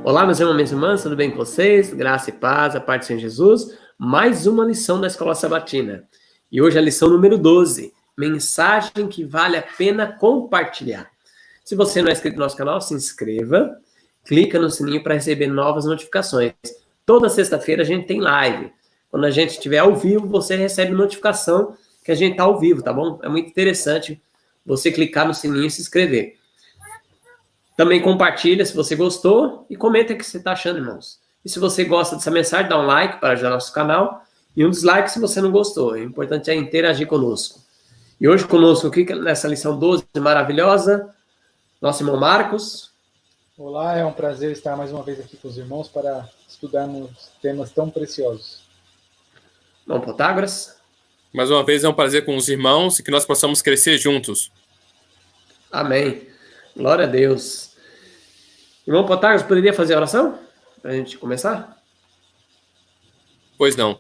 Olá, meus irmãos e minhas irmãs, tudo bem com vocês? Graça e paz, a paz do Senhor Jesus. Mais uma lição da Escola Sabatina. E hoje é a lição número 12, mensagem que vale a pena compartilhar. Se você não é inscrito no nosso canal, se inscreva, clica no sininho para receber novas notificações. Toda sexta-feira a gente tem live. Quando a gente estiver ao vivo, você recebe notificação que a gente está ao vivo, tá bom? É muito interessante você clicar no sininho e se inscrever. Também compartilha se você gostou e comenta o que você está achando, irmãos. E se você gosta dessa mensagem, dá um like para ajudar nosso canal e um dislike se você não gostou. O importante é interagir conosco. E hoje conosco aqui, nessa lição 12 maravilhosa, nosso irmão Marcos. Olá, é um prazer estar mais uma vez aqui com os irmãos para estudarmos temas tão preciosos. Irmão Protágoras. Mais uma vez é um prazer com os irmãos e que nós possamos crescer juntos. Amém. Glória a Deus. Irmão Protágoras, poderia fazer a oração? Para a gente começar? Pois não.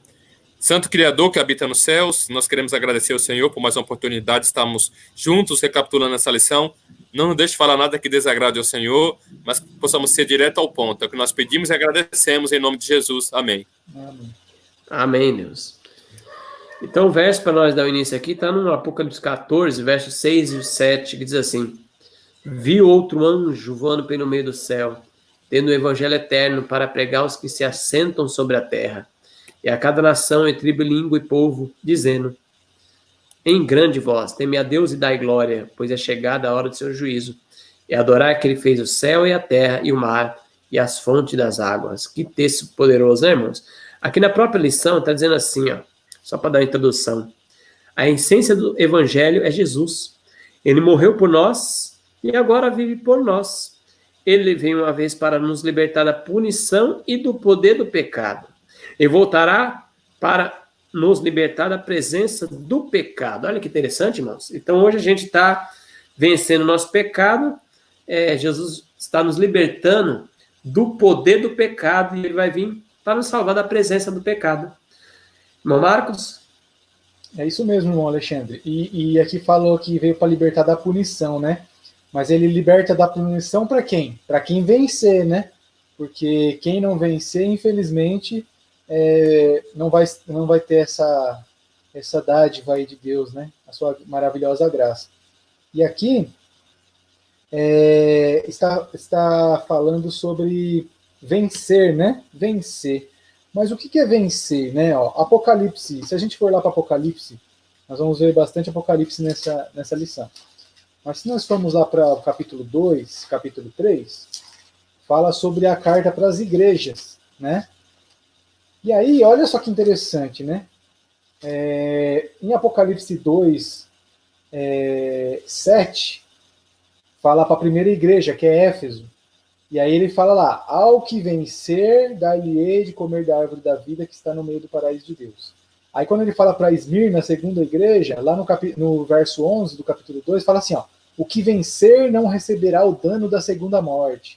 Santo Criador que habita nos céus, nós queremos agradecer ao Senhor por mais uma oportunidade de estarmos juntos recapitulando essa lição. Não nos deixe de falar nada que desagrade ao Senhor, mas que possamos ser direto ao ponto. É o que nós pedimos e agradecemos em nome de Jesus. Amém. Amém. Amém, Deus. Então o verso para nós dar o início aqui está no Apocalipse 14, versos 6 e 7, que diz assim: Vi outro anjo voando pelo meio do céu, tendo o evangelho eterno para pregar aos que se assentam sobre a terra, e a cada nação, e tribo, língua e povo, dizendo: em grande voz, teme a Deus e dai glória, pois é chegada a hora do seu juízo, e adorar que ele fez o céu e a terra e o mar e as fontes das águas. Que texto poderoso, né, irmãos? Aqui na própria lição está dizendo assim, ó, só para dar uma introdução: a essência do evangelho é Jesus. Ele morreu por nós e agora vive por nós. Ele veio uma vez para nos libertar da punição e do poder do pecado. Ele voltará para nos libertar da presença do pecado. Olha que interessante, irmãos. Então hoje a gente está vencendo o nosso pecado. Jesus está nos libertando do poder do pecado e ele vai vir para nos salvar da presença do pecado. Irmão Marcos? É isso mesmo, irmão Alexandre. E aqui falou que veio para libertar da punição, né? Mas ele liberta da punição para quem? Para quem vencer, né? Porque quem não vencer, infelizmente, não vai ter essa dádiva aí de Deus, né? A sua maravilhosa graça. E aqui está falando sobre vencer, né? Vencer. Mas o que é vencer, né? Ó, Apocalipse, se a gente for lá para Apocalipse, nós vamos ver bastante Apocalipse nessa lição. Mas se nós formos lá para o capítulo 2, capítulo 3, fala sobre a carta para as igrejas, né? E aí, olha só que interessante, né? Em Apocalipse 2, 7, fala para a primeira igreja, que é Éfeso. E aí ele fala lá: ao que vencer, dar-lhe-ei de comer da árvore da vida que está no meio do paraíso de Deus. Aí quando ele fala para Esmirna, a segunda igreja, lá no verso 11 do capítulo 2, fala assim, ó: o que vencer não receberá o dano da segunda morte.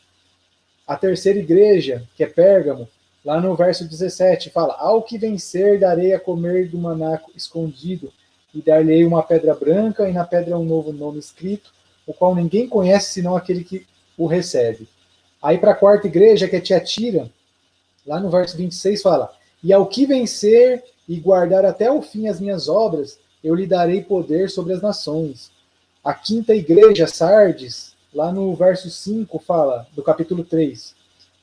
A terceira igreja, que é Pérgamo, lá no verso 17, fala: ao que vencer, darei a comer do maná escondido, e dar-lhe-ei uma pedra branca, e na pedra um novo nome escrito, o qual ninguém conhece senão aquele que o recebe. Aí para a quarta igreja, que é Tiatira, lá no verso 26, fala: e ao que vencer e guardar até o fim as minhas obras, eu lhe darei poder sobre as nações. A quinta igreja, Sardes, lá no verso 5, fala, do capítulo 3,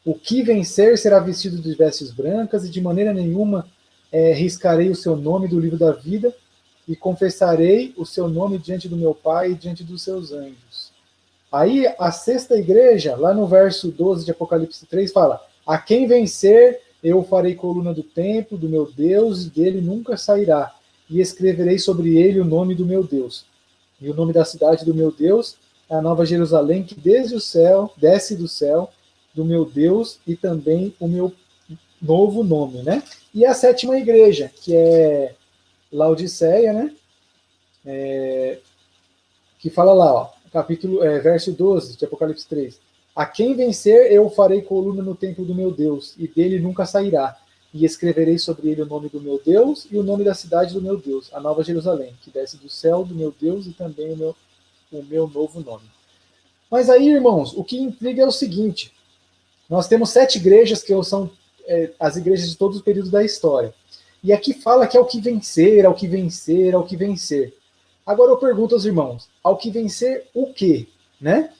o que vencer será vestido de vestes brancas, e de maneira nenhuma riscarei o seu nome do livro da vida, e confessarei o seu nome diante do meu Pai e diante dos seus anjos. Aí a sexta igreja, lá no verso 12 de Apocalipse 3, fala: a quem vencer, eu farei coluna do templo do meu Deus, e dele nunca sairá, e escreverei sobre ele o nome do meu Deus. E o nome da cidade do meu Deus é a Nova Jerusalém, que desce do céu do meu Deus, e também o meu novo nome, né? E a sétima igreja, que é Laodiceia, né? Que fala lá, ó, verso 12 de Apocalipse 3. A quem vencer, eu farei coluna no templo do meu Deus, e dele nunca sairá. E escreverei sobre ele o nome do meu Deus e o nome da cidade do meu Deus, a Nova Jerusalém, que desce do céu do meu Deus, e também o meu novo nome. Mas aí, irmãos, o que intriga é o seguinte: Nós temos 7 igrejas que são as igrejas de todos os períodos da história. E aqui fala que ao que vencer, ao que vencer, ao que vencer. Agora eu pergunto aos irmãos, ao que vencer o quê? Né?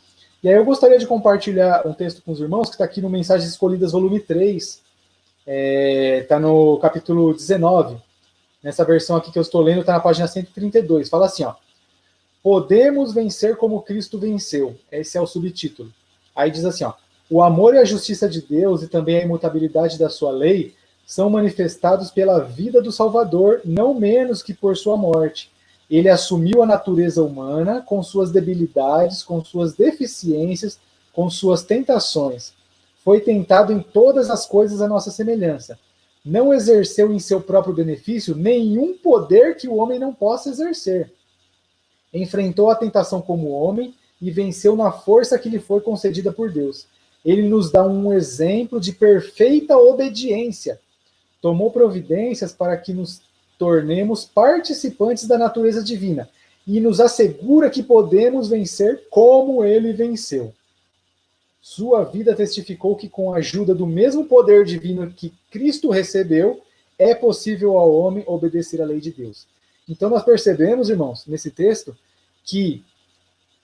E aí eu gostaria de compartilhar um texto com os irmãos, que está aqui no Mensagens Escolhidas, volume 3, está no capítulo 19. Nessa versão aqui que eu estou lendo, está na página 132. Fala assim, ó. Podemos vencer como Cristo venceu. Esse é o subtítulo. Aí diz assim, ó. O amor e a justiça de Deus e também a imutabilidade da sua lei são manifestados pela vida do Salvador, não menos que por sua morte. Ele assumiu a natureza humana com suas debilidades, com suas deficiências, com suas tentações. Foi tentado em todas as coisas à nossa semelhança. Não exerceu em seu próprio benefício nenhum poder que o homem não possa exercer. Enfrentou a tentação como homem e venceu na força que lhe foi concedida por Deus. Ele nos dá um exemplo de perfeita obediência. Tomou providências para que nos tornemos participantes da natureza divina e nos assegura que podemos vencer como ele venceu. Sua vida testificou que, com a ajuda do mesmo poder divino que Cristo recebeu, é possível ao homem obedecer à lei de Deus. Então nós percebemos, irmãos, nesse texto, que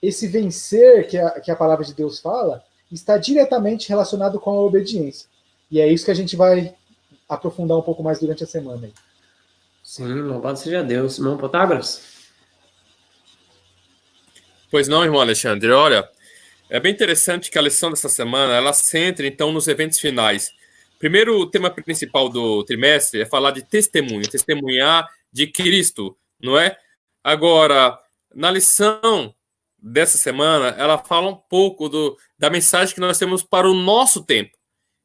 esse vencer que a palavra de Deus fala está diretamente relacionado com a obediência. E é isso que a gente vai aprofundar um pouco mais durante a semana aí. Sim, louvado seja Deus. Irmão Protágoras? Pois não, irmão Alexandre. Olha, é bem interessante que a lição dessa semana, ela centra, então, nos eventos finais. Primeiro, o tema principal do trimestre é falar de testemunho, testemunhar de Cristo, não é? Agora, na lição dessa semana, ela fala um pouco da mensagem que nós temos para o nosso tempo,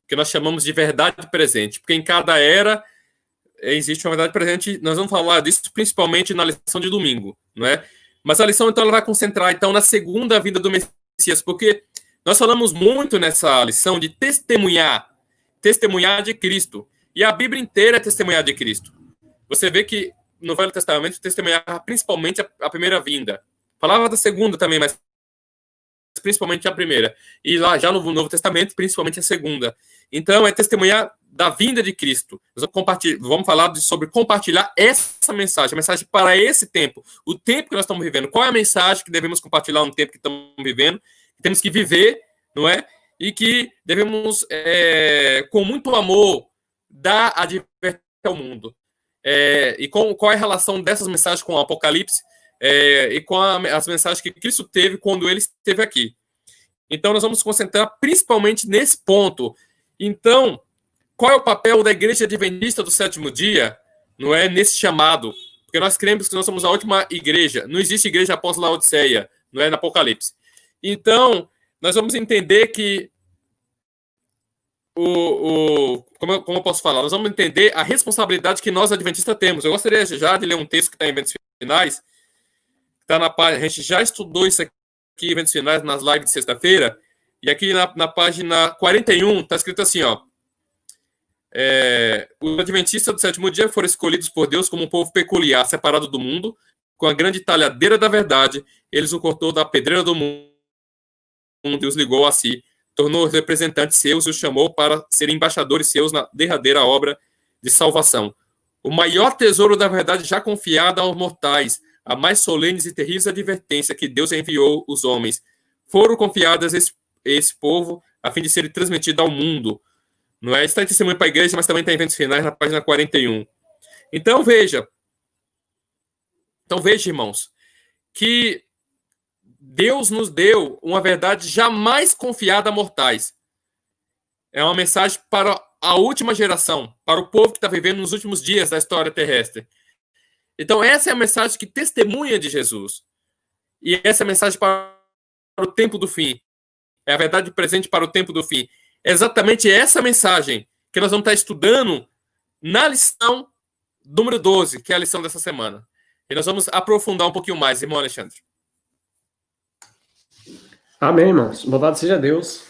que nós chamamos de verdade presente, porque em cada era existe uma verdade presente. Nós vamos falar disso principalmente na lição de domingo, não é? Mas a lição, então, ela vai concentrar, então, na segunda vinda do Messias, porque nós falamos muito nessa lição de testemunhar de Cristo, e a Bíblia inteira é testemunhar de Cristo. Você vê que no Velho Testamento testemunhava principalmente a primeira vinda. Falava da segunda também, mas principalmente a primeira. E lá já no Novo Testamento, principalmente a segunda. Então, é testemunhar da vinda de Cristo. Nós vamos falar sobre compartilhar essa mensagem, a mensagem para esse tempo, o tempo que nós estamos vivendo. Qual é a mensagem que devemos compartilhar no tempo que estamos vivendo? Temos que viver, não é? E que devemos, com muito amor, dar a advertência ao mundo. E qual é a relação dessas mensagens com o Apocalipse e com as mensagens que Cristo teve quando ele esteve aqui. Então, nós vamos nos concentrar principalmente nesse ponto. Então, qual é o papel da Igreja Adventista do Sétimo Dia, não é, nesse chamado? Porque nós cremos que nós somos a última igreja. Não existe igreja após Laodiceia, não é, no Apocalipse. Então, nós vamos entender que como eu posso falar? Nós vamos entender a responsabilidade que nós, adventistas, temos. Eu gostaria já de ler um texto que está em Eventos Finais. Está na página, a gente já estudou isso aqui, Eventos Finais, nas lives de sexta-feira. E aqui na página 41 está escrito assim, ó. Os adventistas do sétimo dia foram escolhidos por Deus como um povo peculiar, separado do mundo, com a grande talhadeira da verdade. Eles o cortou da pedreira do mundo e os ligou a si. Tornou representantes seus e os chamou para serem embaixadores seus na derradeira obra de salvação. O maior tesouro da verdade já confiado aos mortais, a mais solenes e terríveis advertência que Deus enviou os homens, foram confiadas a esse povo a fim de serem transmitidos ao mundo. Não é? Está em testemunho para a igreja, mas também está em Eventos Finais na página 41. Então veja, irmãos, que Deus nos deu uma verdade jamais confiada a mortais. É uma mensagem para a última geração, para o povo que está vivendo nos últimos dias da história terrestre. Então, essa é a mensagem que testemunha de Jesus. E essa é a mensagem para o tempo do fim. É a verdade presente para o tempo do fim. É exatamente essa mensagem que nós vamos estar estudando na lição número 12, que é a lição dessa semana. E nós vamos aprofundar um pouquinho mais, irmão Alexandre. Amém, irmãos. Louvado seja Deus.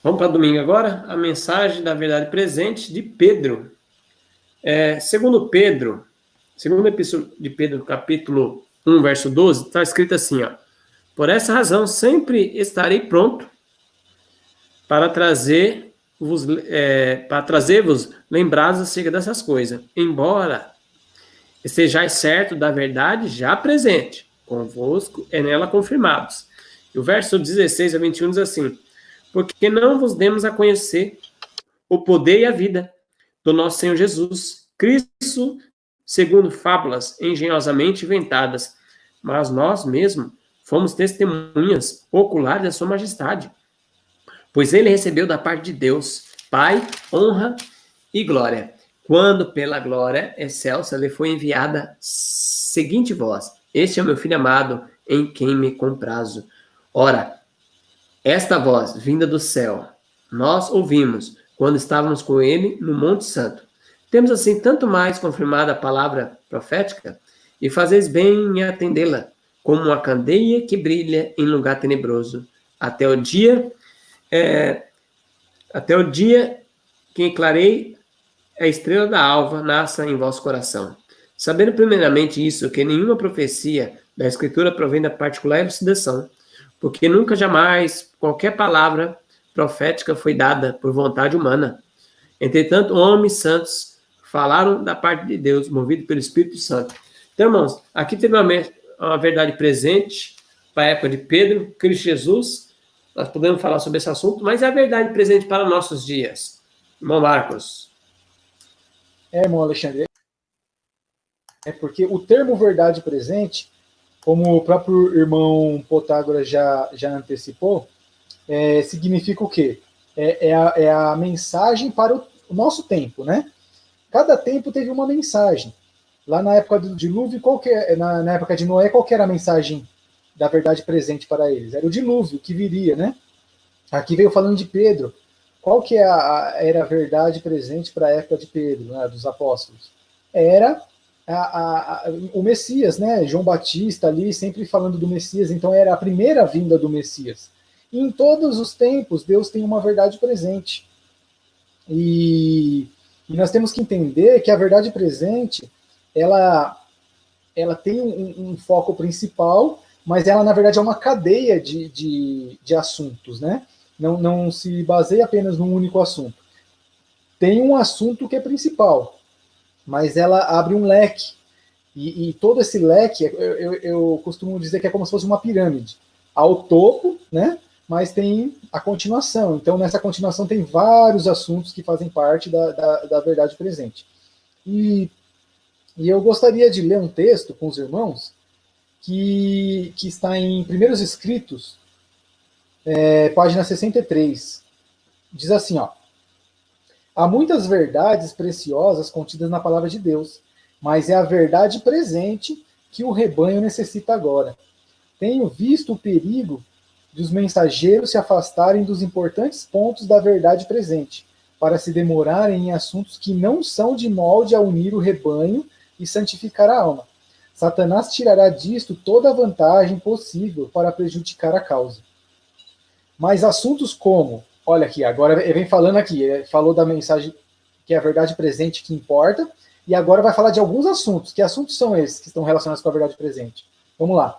Vamos para domingo agora. A mensagem da verdade presente de Pedro. Segundo epístola de Pedro, capítulo 1, verso 12, está escrito assim, ó. Por essa razão, sempre estarei pronto para trazer para trazer-vos lembrados acerca dessas coisas, embora estejais certo da verdade já presente, convosco é nela confirmados. E o verso 16 a 21 diz assim: porque não vos demos a conhecer o poder e a vida do nosso Senhor Jesus Cristo, segundo fábulas engenhosamente inventadas, mas nós mesmos fomos testemunhas oculares da sua majestade, pois ele recebeu da parte de Deus, Pai, honra e glória, quando pela glória excelsa lhe foi enviada seguinte voz: este é o meu filho amado, em quem me comprazo. Ora, esta voz, vinda do céu, nós ouvimos quando estávamos com ele no Monte Santo. Temos assim tanto mais confirmada a palavra profética, e fazeis bem em atendê-la, como uma candeia que brilha em lugar tenebroso, até o dia que clarei a estrela da alva nasça em vosso coração. Sabendo primeiramente isso, que nenhuma profecia da Escritura provém da particular elucidação, porque nunca jamais qualquer palavra profética foi dada por vontade humana. Entretanto, homens santos falaram da parte de Deus, movido pelo Espírito Santo. Então, irmãos, aqui teve uma verdade presente para a época de Pedro, Cristo Jesus. Nós podemos falar sobre esse assunto, mas é a verdade presente para nossos dias. Irmão Marcos. Irmão Alexandre, é porque o termo verdade presente, como o próprio irmão Protágoras já antecipou, significa o quê? É a mensagem para o nosso tempo, né? Cada tempo teve uma mensagem. Lá na época do dilúvio, na época de Noé, qual que era a mensagem da verdade presente para eles? Era o dilúvio que viria, né? Aqui veio falando de Pedro. Qual que era a verdade presente para a época de Pedro, né, dos apóstolos? Era o Messias, né? João Batista ali sempre falando do Messias, então era a primeira vinda do Messias. E em todos os tempos, Deus tem uma verdade presente. E nós temos que entender que a verdade presente, ela tem um foco principal, mas ela, na verdade, é uma cadeia de assuntos, né? Não se baseia apenas num único assunto. Tem um assunto que é principal, mas ela abre um leque. E todo esse leque, eu costumo dizer que é como se fosse uma pirâmide. Ao topo, né? Mas tem a continuação. Então, nessa continuação tem vários assuntos que fazem parte da verdade presente. E eu gostaria de ler um texto com os irmãos que está em Primeiros Escritos, página 63. Diz assim, ó: há muitas verdades preciosas contidas na palavra de Deus, mas é a verdade presente que o rebanho necessita agora. Tenho visto o perigo dos mensageiros se afastarem dos importantes pontos da verdade presente, para se demorarem em assuntos que não são de molde a unir o rebanho e santificar a alma. Satanás tirará disto toda a vantagem possível para prejudicar a causa. Mas assuntos como, olha aqui, agora ele vem falando aqui, ele falou da mensagem que é a verdade presente que importa, e agora vai falar de alguns assuntos. Que assuntos são esses que estão relacionados com a verdade presente? Vamos lá.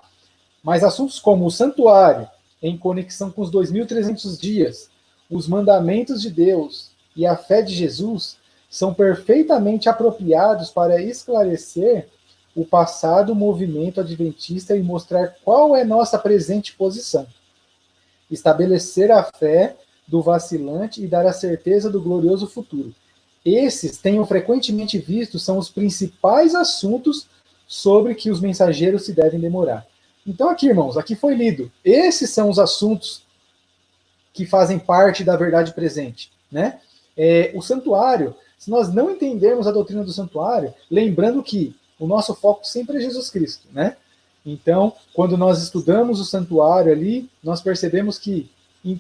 Mas assuntos como o santuário, em conexão com os 2.300 dias, os mandamentos de Deus e a fé de Jesus, são perfeitamente apropriados para esclarecer o passado movimento adventista e mostrar qual é nossa presente posição. Estabelecer a fé do vacilante e dar a certeza do glorioso futuro. Esses, tenho frequentemente visto, são os principais assuntos sobre que os mensageiros se devem demorar. Então aqui, irmãos, aqui foi lido. Esses são os assuntos que fazem parte da verdade presente, né? O santuário, se nós não entendermos a doutrina do santuário, lembrando que o nosso foco sempre é Jesus Cristo, né? Então, quando nós estudamos o santuário ali, nós percebemos que em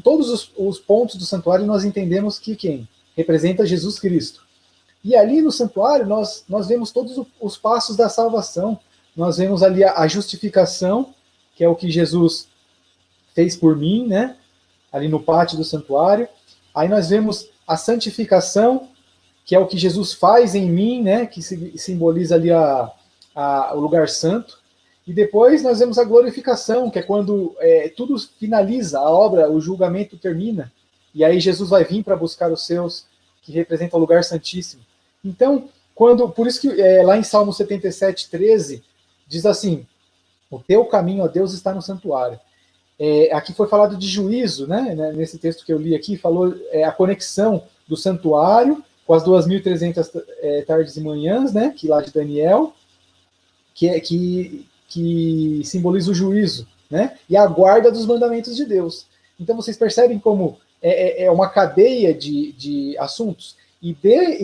todos os pontos do santuário nós entendemos que quem? Representa Jesus Cristo. E ali no santuário nós vemos todos os passos da salvação. Nós vemos ali a justificação, que é o que Jesus fez por mim, né? Ali no pátio do santuário. Aí nós vemos a santificação, que é o que Jesus faz em mim, né? Que simboliza ali o lugar santo. E depois nós vemos a glorificação, que é quando tudo finaliza, a obra, o julgamento termina. e aí Jesus vai vir para buscar os seus, que representam o lugar santíssimo. Então, por isso que lá em Salmo 77, 13, diz assim: o teu caminho, ó Deus, está no santuário. Aqui foi falado de juízo, né? Nesse texto que eu li aqui, falou a conexão do santuário com as 2.300 tardes e manhãs, né? Que lá de Daniel, que simboliza o juízo, né? E a guarda dos mandamentos de Deus. Então vocês percebem como é uma cadeia de assuntos. E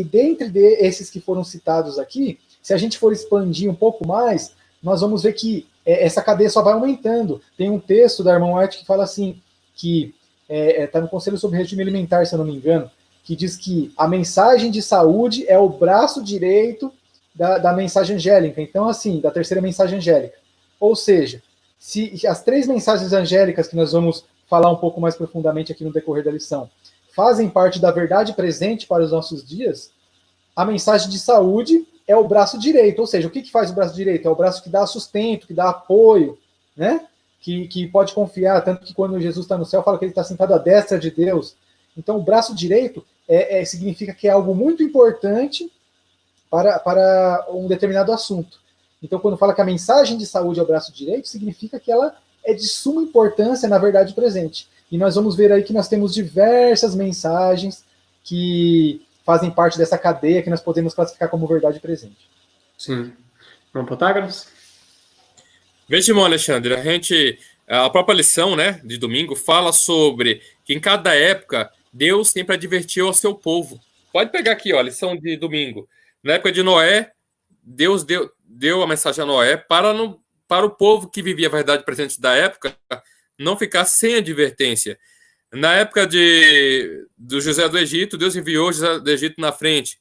dentre esses que foram citados aqui, se a gente for expandir um pouco mais, nós vamos ver que essa cadeia só vai aumentando. Tem um texto da irmã White que fala assim, que está no Conselho sobre Regime Alimentar, se eu não me engano, que diz que a mensagem de saúde é o braço direito da mensagem angélica. Então, assim, da terceira mensagem angélica. Ou seja, se as 3 mensagens angélicas que nós vamos falar um pouco mais profundamente aqui no decorrer da lição fazem parte da verdade presente para os nossos dias, a mensagem de saúde é o braço direito. Ou seja, o que faz o braço direito? É o braço que dá sustento, que dá apoio, né? Que pode confiar, tanto que quando Jesus está no céu, fala que ele está sentado à destra de Deus. Então, o braço direito significa que é algo muito importante para um determinado assunto. Então, quando fala que a mensagem de saúde é o braço direito, significa que ela é de suma importância na verdade presente. E nós vamos ver aí que nós temos diversas mensagens que fazem parte dessa cadeia que nós podemos classificar como verdade presente. Sim. Vamos para Protágoras? Veja, irmão Alexandre, a própria lição, né, de domingo fala sobre que em cada época Deus sempre advertiu ao seu povo. Pode pegar aqui, ó, a lição de domingo. Na época de Noé, Deus deu a mensagem a Noé para o povo que vivia a verdade presente da época não ficar sem advertência. Na época do José do Egito, Deus enviou José do Egito na frente,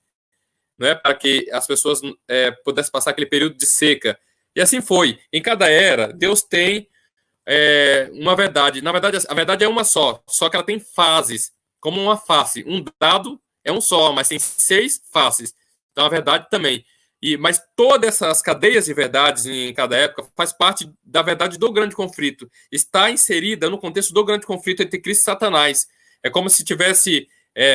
né, para que as pessoas pudessem passar aquele período de seca. E assim foi. Em cada era, Deus tem uma verdade. Na verdade, a verdade é uma só que ela tem fases, como uma face. Um dado é um só, mas tem 6 faces. Então, a verdade também. Mas todas essas cadeias de verdades em cada época faz parte da verdade do grande conflito. Está inserida no contexto do grande conflito entre Cristo e Satanás. É como se tivesse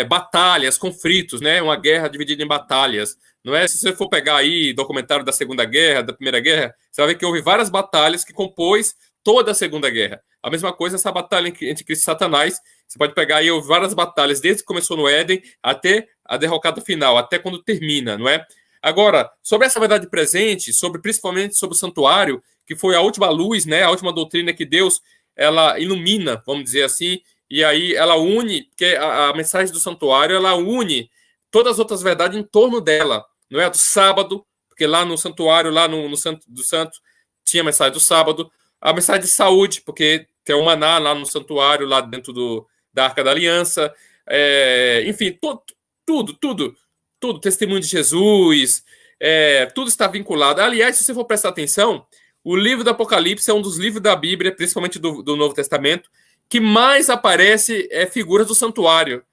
batalhas, conflitos, né? Uma guerra dividida em batalhas. Não é? Se você for pegar aí documentário da Segunda Guerra, da Primeira Guerra, você vai ver que houve várias batalhas que compôs toda a Segunda Guerra. A mesma coisa essa batalha entre Cristo e Satanás. Você pode pegar aí houve várias batalhas, desde que começou no Éden até a derrocada final, até quando termina, não é? Agora, sobre essa verdade presente, principalmente sobre o santuário, que foi a última luz, né, a última doutrina que Deus ela ilumina, vamos dizer assim, e aí ela une, que a mensagem do santuário, ela une todas as outras verdades em torno dela, não é? Do sábado, porque lá no santuário, lá no Santo do Santo, tinha a mensagem do sábado, a mensagem de saúde, porque tem o maná lá no santuário, lá dentro da Arca da Aliança, enfim, tudo, testemunho de Jesus, tudo está vinculado. Aliás, se você for prestar atenção, o livro do Apocalipse é um dos livros da Bíblia, principalmente do Novo Testamento, que mais aparece figuras do santuário.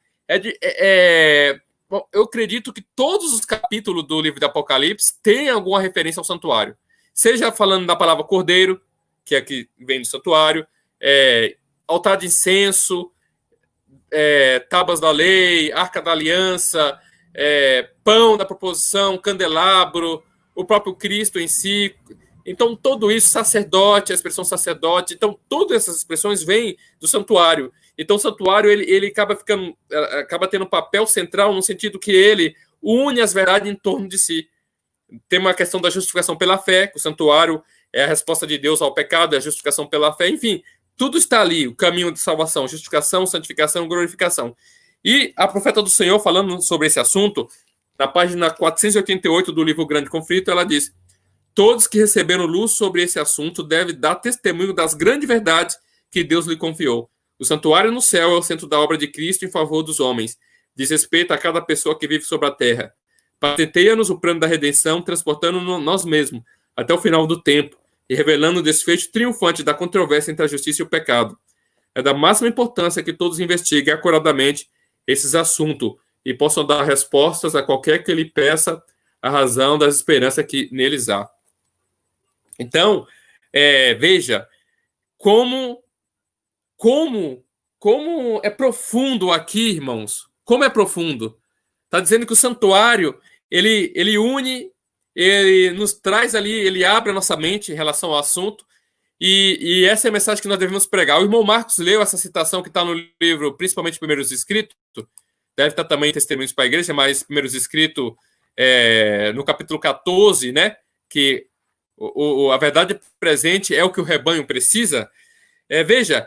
Bom, eu acredito que todos os capítulos do livro do Apocalipse têm alguma referência ao santuário. Seja falando da palavra cordeiro, que é que vem do santuário, altar de incenso, tábuas da lei, arca da aliança, pão da proposição, candelabro, o próprio Cristo em si. Então, tudo isso, sacerdote, a expressão sacerdote, então, todas essas expressões vêm do santuário. Então, o santuário, ele acaba tendo um papel central no sentido que ele une as verdades em torno de si. Tem uma questão da justificação pela fé, que o santuário é a resposta de Deus ao pecado, é a justificação pela fé, enfim, tudo está ali, o caminho de salvação, justificação, santificação, glorificação. E a profeta do Senhor, falando sobre esse assunto, na página 488 do livro Grande Conflito, ela diz: todos que receberam luz sobre esse assunto devem dar testemunho das grandes verdades que Deus lhe confiou. O santuário no céu é o centro da obra de Cristo em favor dos homens. Diz respeito a cada pessoa que vive sobre a terra. Patenteia-nos o plano da redenção, transportando-nos nós mesmos até o final do tempo e revelando o desfecho triunfante da controvérsia entre a justiça e o pecado. É da máxima importância que todos investiguem acuradamente esses assuntos e possam dar respostas a qualquer que lhe peça a razão das esperanças que neles há. Então, veja como como é profundo aqui, irmãos. Como é profundo. Está dizendo que o santuário, ele une, ele nos traz ali, ele abre a nossa mente em relação ao assunto. E essa é a mensagem que nós devemos pregar. O irmão Marcos leu essa citação que está no livro, principalmente Primeiros Escritos, deve estar também em Testemunhos para a Igreja, mas Primeiros Escritos, no capítulo 14, né, que a verdade presente é o que o rebanho precisa. Veja,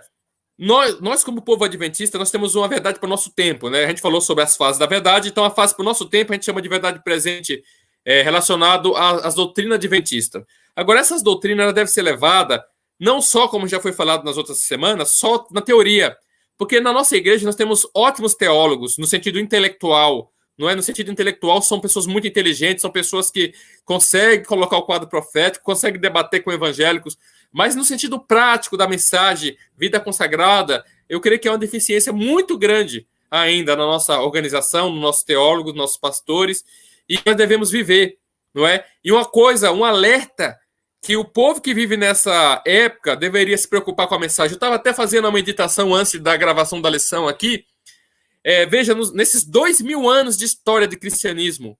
nós como povo adventista, nós temos uma verdade para o nosso tempo, né? A gente falou sobre as fases da verdade, então a fase para o nosso tempo a gente chama de verdade presente, relacionado às doutrinas adventistas. Agora, essas doutrinas elas devem ser levadas não só, como já foi falado nas outras semanas, só na teoria. Porque na nossa igreja nós temos ótimos teólogos, no sentido intelectual. Não é? No sentido intelectual, são pessoas muito inteligentes, são pessoas que conseguem colocar o quadro profético, conseguem debater com evangélicos, mas no sentido prático da mensagem, vida consagrada, eu creio que é uma deficiência muito grande ainda na nossa organização, no nosso teólogo, nos nossos pastores, e nós devemos viver, não é? E uma coisa, um alerta, que o povo que vive nessa época deveria se preocupar com a mensagem. Eu estava até fazendo uma meditação antes da gravação da lição aqui. Veja, nesses 2000 anos de história de cristianismo,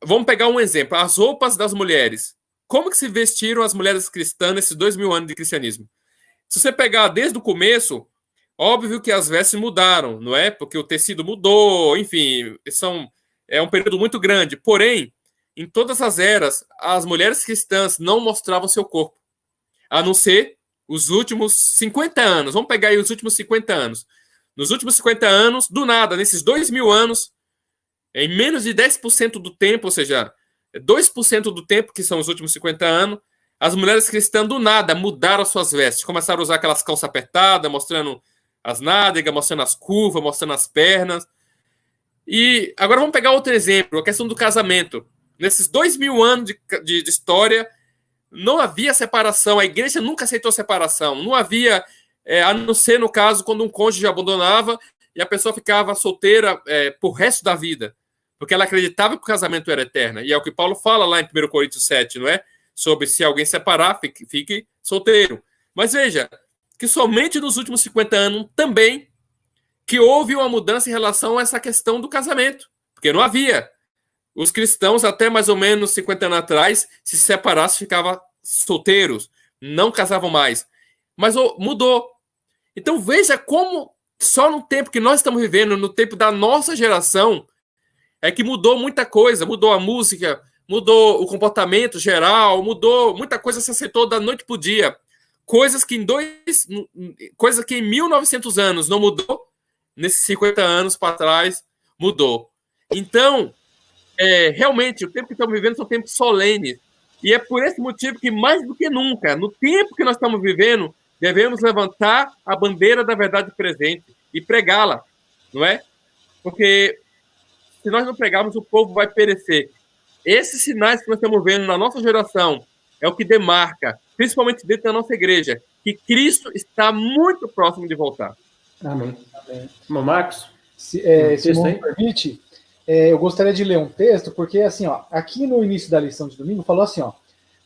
vamos pegar um exemplo, as roupas das mulheres. Como que se vestiram as mulheres cristãs nesses 2000 anos de cristianismo? Se você pegar desde o começo, óbvio que as vestes mudaram, não é? Porque o tecido mudou, enfim, é um período muito grande. Porém, em todas as eras, as mulheres cristãs não mostravam seu corpo, a não ser os últimos 50 anos. Vamos pegar aí os últimos 50 anos. Nos últimos 50 anos, do nada, nesses 2000 anos, em menos de 10% do tempo, ou seja, 2% do tempo, que são os últimos 50 anos, as mulheres cristãs, do nada, mudaram suas vestes. Começaram a usar aquelas calças apertadas, mostrando as nádegas, mostrando as curvas, mostrando as pernas. E agora vamos pegar outro exemplo, a questão do casamento. Nesses 2000 anos de história, não havia separação, a igreja nunca aceitou separação, não havia, a não ser no caso quando um cônjuge abandonava e a pessoa ficava solteira por resto da vida, porque ela acreditava que o casamento era eterno, e é o que Paulo fala lá em 1 Coríntios 7, não é? Sobre se alguém separar, fique solteiro. Mas veja, que somente nos últimos 50 anos também que houve uma mudança em relação a essa questão do casamento, porque não havia. Os cristãos, até mais ou menos 50 anos atrás, se separassem, ficavam solteiros, não casavam mais. Mas mudou. Então veja como só no tempo que nós estamos vivendo, no tempo da nossa geração, é que mudou muita coisa. Mudou a música, mudou o comportamento geral, mudou muita coisa, se aceitou da noite para o dia. Coisas que em 1900 anos não mudou, nesses 50 anos para trás mudou. Então, realmente, o tempo que estamos vivendo são tempos solenes. E é por esse motivo que, mais do que nunca, no tempo que nós estamos vivendo, devemos levantar a bandeira da verdade presente e pregá-la, não é? Porque se nós não pregarmos, o povo vai perecer. Esses sinais que nós estamos vendo na nossa geração é o que demarca, principalmente dentro da nossa igreja, que Cristo está muito próximo de voltar. Amém. Amém. Irmão Marcos? Se me permite, eu gostaria de ler um texto, porque assim, ó, aqui no início da lição de domingo, falou assim, ó,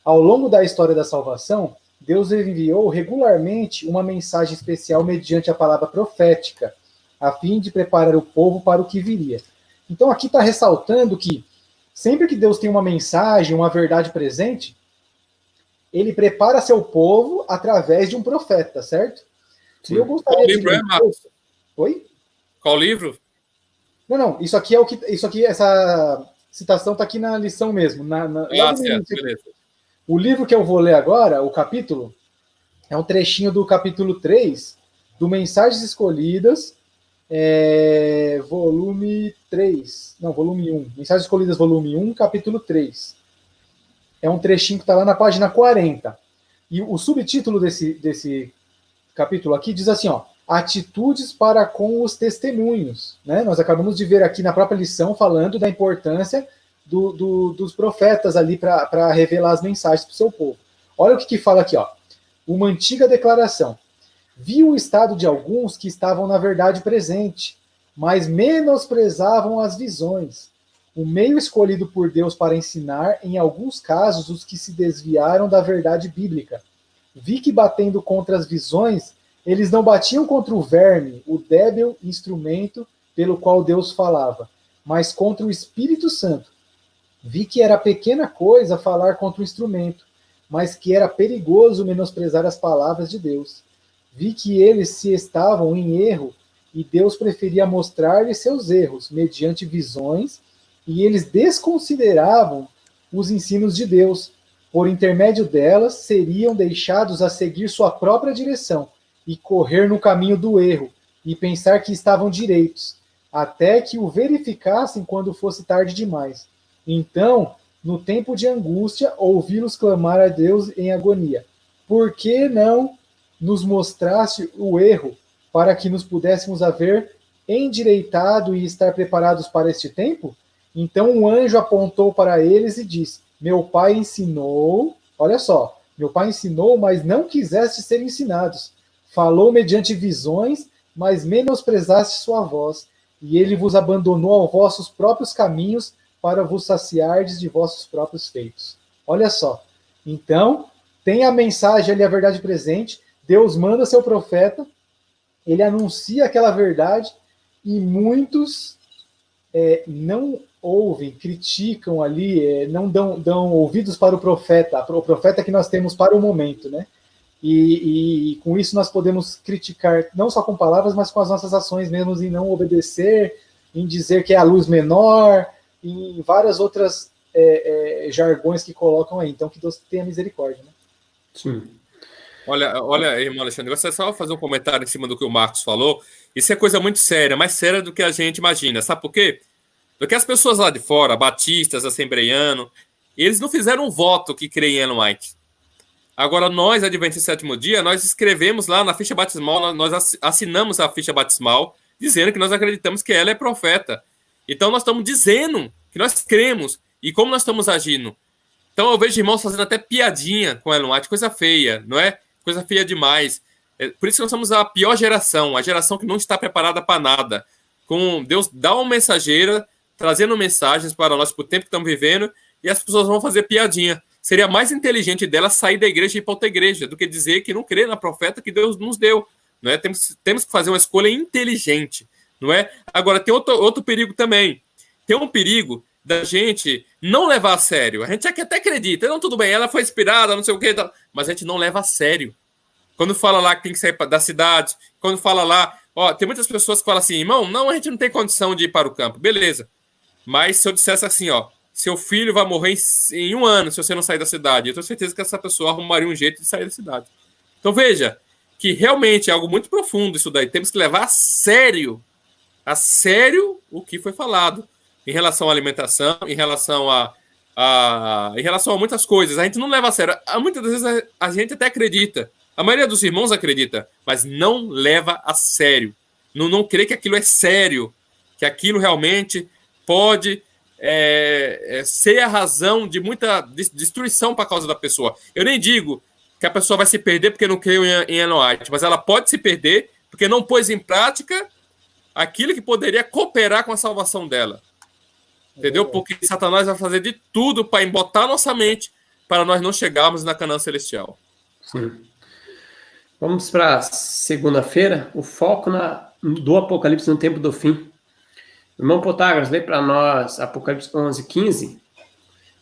ao longo da história da salvação, Deus enviou regularmente uma mensagem especial mediante a palavra profética, a fim de preparar o povo para o que viria. Então aqui está ressaltando que sempre que Deus tem uma mensagem, uma verdade presente, ele prepara seu povo através de um profeta, certo? Sim. E eu gostaria de ler... Oi? Qual livro? Não, isso aqui essa citação está aqui na lição mesmo. Certo, beleza. O livro que eu vou ler agora, o capítulo, é um trechinho do capítulo 3, do Mensagens Escolhidas, volume 1. Mensagens Escolhidas, volume 1, capítulo 3. É um trechinho que está lá na página 40. E o subtítulo desse capítulo aqui diz assim, ó, atitudes para com os testemunhos. Né? Nós acabamos de ver aqui na própria lição falando da importância dos profetas ali para revelar as mensagens para o seu povo. Olha o que fala aqui, ó. Uma antiga declaração. Vi o estado de alguns que estavam na verdade presente, mas menosprezavam as visões. O meio escolhido por Deus para ensinar, em alguns casos, os que se desviaram da verdade bíblica. Vi que batendo contra as visões, Eles não batiam contra o verme, o débil instrumento pelo qual Deus falava, mas contra o Espírito Santo. Vi que era pequena coisa falar contra o instrumento, mas que era perigoso menosprezar as palavras de Deus. Vi que eles se estavam em erro, e Deus preferia mostrar-lhes seus erros mediante visões, e eles desconsideravam os ensinos de Deus. Por intermédio delas, seriam deixados a seguir sua própria direção, e correr no caminho do erro, e pensar que estavam direitos, até que o verificassem quando fosse tarde demais. Então, no tempo de angústia, ouvi-los clamar a Deus em agonia. Por que não nos mostraste o erro, para que nos pudéssemos haver endireitado e estar preparados para este tempo? Então um anjo apontou para eles e disse: meu pai ensinou, olha só, meu pai ensinou, mas não quiseste ser ensinados. Falou mediante visões, mas menosprezaste sua voz, e ele vos abandonou aos vossos próprios caminhos para vos saciardes de vossos próprios feitos. Olha só. Então, tem a mensagem ali, a verdade presente. Deus manda seu profeta, ele anuncia aquela verdade, e muitos não ouvem, criticam ali, não dão ouvidos para o profeta que nós temos para o momento, né? E com isso nós podemos criticar, não só com palavras, mas com as nossas ações mesmo, em não obedecer, em dizer que é a luz menor, em várias outras jargões que colocam aí. Então, que Deus tenha misericórdia, né? Sim. Olha, irmão Alexandre, você só fazer um comentário em cima do que o Marcos falou. Isso é coisa muito séria, mais séria do que a gente imagina. Sabe por quê? Porque as pessoas lá de fora, batistas, assembleianos, eles não fizeram um voto que creem em Ellen White. Agora, nós, Adventistas do Sétimo Dia, nós escrevemos lá na ficha batismal, nós assinamos a ficha batismal, dizendo que nós acreditamos que ela é profeta. Então, nós estamos dizendo que nós cremos e como nós estamos agindo. Então, eu vejo irmãos fazendo até piadinha com Ellen White, coisa feia, não é? Coisa feia demais. Por isso que nós somos a pior geração, a geração que não está preparada para nada. Com Deus dá uma mensageira, trazendo mensagens para nós para o tempo que estamos vivendo, e as pessoas vão fazer piadinha. Seria mais inteligente dela sair da igreja e ir para outra igreja, do que dizer que não crê na profeta que Deus nos deu. Não é? Temos que fazer uma escolha inteligente. Não é? Agora, tem outro perigo também. Tem um perigo da gente não levar a sério. A gente até acredita, não, tudo bem, ela foi inspirada, não sei o quê, mas a gente não leva a sério. Quando fala lá que tem que sair da cidade, quando fala lá, tem muitas pessoas que falam assim, irmão, não, a gente não tem condição de ir para o campo. Beleza. Mas se eu dissesse assim, seu filho vai morrer em 1 ano se você não sair da cidade, eu tenho certeza que essa pessoa arrumaria um jeito de sair da cidade. Então veja, que realmente é algo muito profundo isso daí. Temos que levar a sério o que foi falado em relação à alimentação, em relação a muitas coisas. A gente não leva a sério. Muitas vezes a gente até acredita. A maioria dos irmãos acredita, mas não leva a sério. Não crê que aquilo é sério, que aquilo realmente pode ser a razão de muita destruição para a causa da pessoa. Eu nem digo que a pessoa vai se perder porque não creu em Ellen White, mas ela pode se perder porque não pôs em prática aquilo que poderia cooperar com a salvação dela. Entendeu? Porque Satanás vai fazer de tudo para embotar nossa mente para nós não chegarmos na Canaã celestial. Sim. Vamos para segunda-feira, o foco do Apocalipse no tempo do fim. Irmão Protágoras, lê para nós Apocalipse 11:15.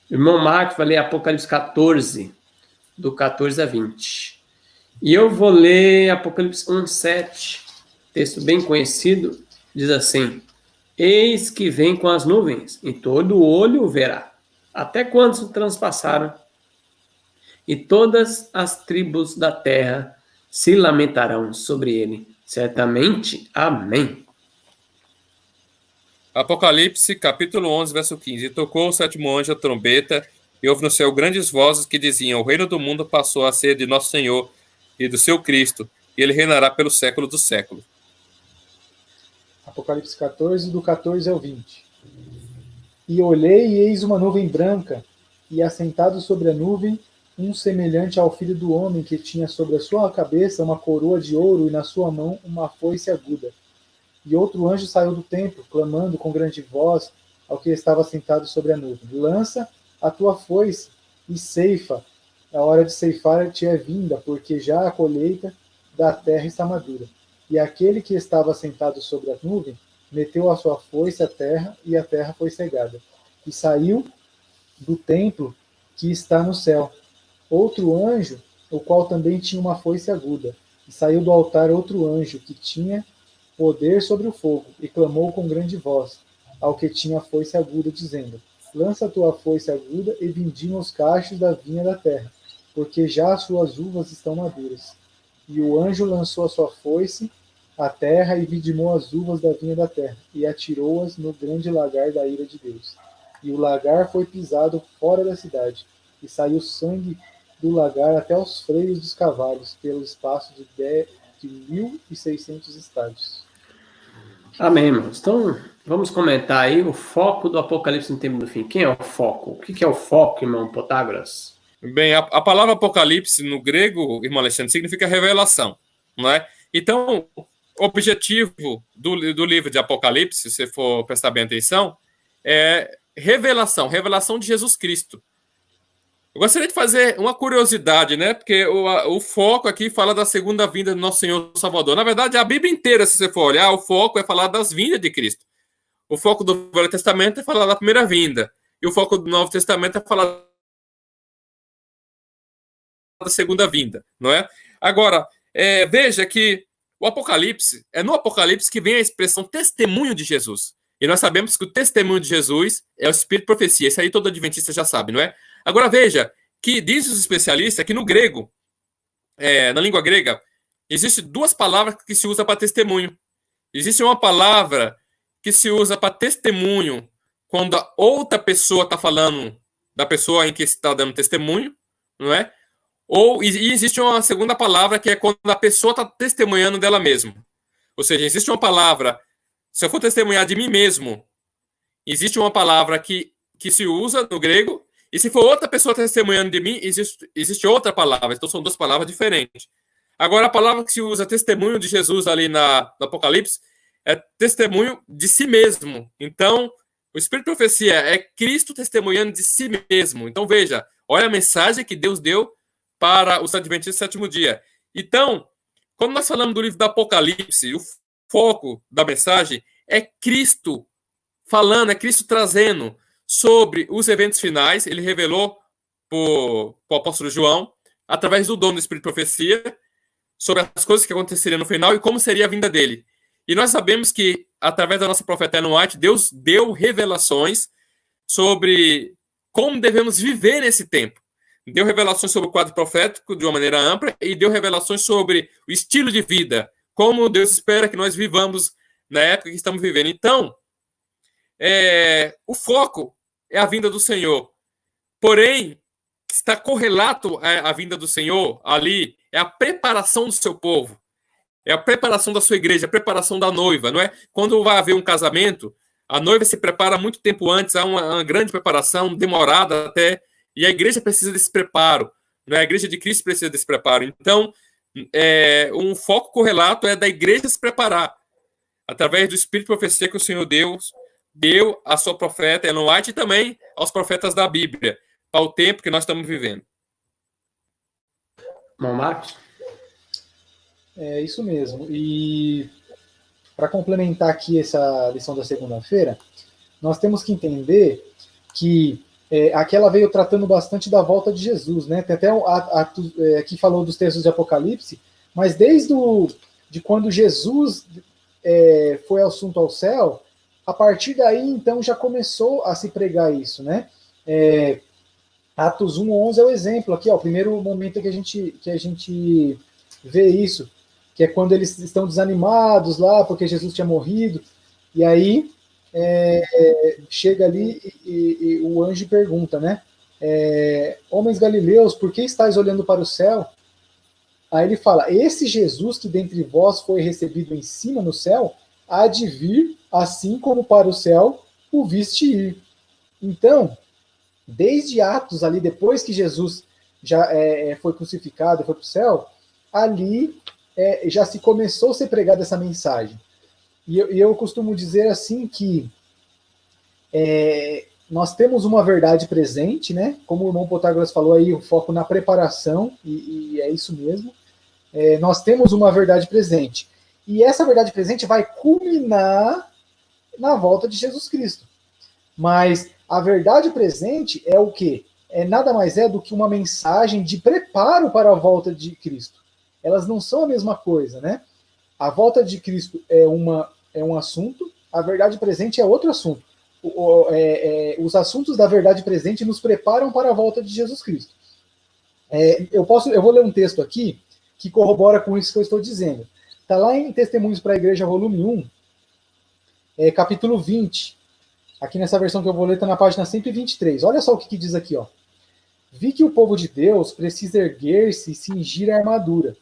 Irmão Marcos vai ler Apocalipse 14, do 14 a 20. E eu vou ler Apocalipse 1:7, texto bem conhecido, diz assim: eis que vem com as nuvens, e todo olho o verá, até quantos o transpassaram, e todas as tribos da terra se lamentarão sobre ele. Certamente, amém. Apocalipse, capítulo 11, verso 15. E tocou o 7º anjo a trombeta, e houve no céu grandes vozes que diziam: o reino do mundo passou a ser de nosso Senhor e do seu Cristo, e ele reinará pelo século dos séculos. Apocalipse 14, do 14 ao 20. E olhei, e eis uma nuvem branca, e assentado sobre a nuvem, um semelhante ao filho do homem, que tinha sobre a sua cabeça uma coroa de ouro, e na sua mão uma foice aguda. E outro anjo saiu do templo, clamando com grande voz ao que estava sentado sobre a nuvem: lança a tua foice e ceifa, a hora de ceifar te é vinda, porque já a colheita da terra está madura. E aquele que estava sentado sobre a nuvem meteu a sua foice à terra, e a terra foi cegada. E saiu do templo que está no céu outro anjo, o qual também tinha uma foice aguda. E saiu do altar outro anjo, que tinha poder sobre o fogo, e clamou com grande voz ao que tinha a foice aguda, dizendo: Lança a tua foice aguda e vindima os cachos da vinha da terra, porque já as suas uvas estão maduras. E o anjo lançou a sua foice à terra e vindimou as uvas da vinha da terra, e atirou-as no grande lagar da ira de Deus. E o lagar foi pisado fora da cidade, e saiu sangue do lagar até os freios dos cavalos, pelo espaço de 1.600 estádios. Amém, irmãos. Então, vamos comentar aí o foco do Apocalipse no tempo do fim. Quem é o foco? O que é o foco, irmão Protágoras? Bem, a palavra Apocalipse no grego, irmão Alexandre, significa revelação, não é? Então, o objetivo do livro de Apocalipse, se você for prestar bem atenção, é revelação de Jesus Cristo. Eu gostaria de fazer uma curiosidade, né? Porque o foco aqui fala da segunda vinda do nosso Senhor Salvador. Na verdade, a Bíblia inteira, se você for olhar, o foco é falar das vindas de Cristo. O foco do Velho Testamento é falar da primeira vinda. E o foco do Novo Testamento é falar da segunda vinda, não é? Agora, veja que o Apocalipse, é no Apocalipse que vem a expressão testemunho de Jesus. E nós sabemos que o testemunho de Jesus é o Espírito de profecia. Isso aí todo adventista já sabe, não é? Agora veja que diz os especialistas que no grego, na língua grega, existem duas palavras que se usa para testemunho. Existe uma palavra que se usa para testemunho quando a outra pessoa está falando da pessoa em que está dando testemunho, não é? E existe uma segunda palavra que é quando a pessoa está testemunhando dela mesma. Ou seja, existe uma palavra, se eu for testemunhar de mim mesmo, existe uma palavra que se usa no grego, e se for outra pessoa testemunhando de mim, existe outra palavra. Então são duas palavras diferentes. Agora, a palavra que se usa testemunho de Jesus ali no Apocalipse é testemunho de si mesmo. Então, o Espírito de Profecia é Cristo testemunhando de si mesmo. Então, veja, olha a mensagem que Deus deu para os adventistas do sétimo dia. Então, quando nós falamos do livro do Apocalipse, o foco da mensagem é Cristo falando, é Cristo trazendo sobre os eventos finais. Ele revelou para o apóstolo João, através do dom do Espírito de Profecia, sobre as coisas que aconteceriam no final e como seria a vinda dele. E nós sabemos que, através da nossa profeta Ellen White, Deus deu revelações sobre como devemos viver nesse tempo. Deu revelações sobre o quadro profético de uma maneira ampla e deu revelações sobre o estilo de vida, como Deus espera que nós vivamos na época que estamos vivendo. Então, o foco é a vinda do Senhor. Porém, está correlato à vinda do Senhor ali, é a preparação do seu povo, é a preparação da sua igreja, a preparação da noiva, não é? Quando vai haver um casamento, a noiva se prepara muito tempo antes, há uma grande preparação, demorada até, e a igreja precisa desse preparo, não é? A igreja de Cristo precisa desse preparo. Então, um foco correlato é da igreja se preparar, através do Espírito de Profecia que o Senhor Deus deu à sua profeta Ellen White e também aos profetas da Bíblia, para o tempo que nós estamos vivendo. Bom, Marcos? É isso mesmo. E para complementar aqui essa lição da segunda-feira, nós temos que entender que aqui ela veio tratando bastante da volta de Jesus, né? Tem até aqui falou dos textos de Apocalipse, mas de quando Jesus foi assunto ao céu, a partir daí, então, já começou a se pregar isso, né? Atos 1:11 é o exemplo aqui, ó, o primeiro momento que a gente vê isso, que é quando eles estão desanimados lá, porque Jesus tinha morrido, e aí chega ali e o anjo pergunta, né? Homens galileus, por que estáis olhando para o céu? Aí ele fala, esse Jesus que dentre vós foi recebido em cima no céu, há de vir, assim como para o céu o viste ir. Então, desde Atos ali, depois que Jesus já foi crucificado, foi para o céu, ali já se começou a ser pregada essa mensagem. E eu costumo dizer assim que nós temos uma verdade presente, né? Como o irmão Protágoras falou aí, o foco na preparação, e é isso mesmo. nós temos uma verdade presente. E essa verdade presente vai culminar na volta de Jesus Cristo. Mas a verdade presente é o quê? Nada mais é do que uma mensagem de preparo para a volta de Cristo. Elas não são a mesma coisa, né? A volta de Cristo é um assunto, a verdade presente é outro assunto. Os assuntos da verdade presente nos preparam para a volta de Jesus Cristo. Eu vou ler um texto aqui que corrobora com isso que eu estou dizendo. Está lá em Testemunhos para a Igreja, volume 1, capítulo 20. Aqui nessa versão que eu vou ler está na página 123. Olha só o que diz aqui, ó. Vi que o povo de Deus precisa erguer-se e cingir a armadura.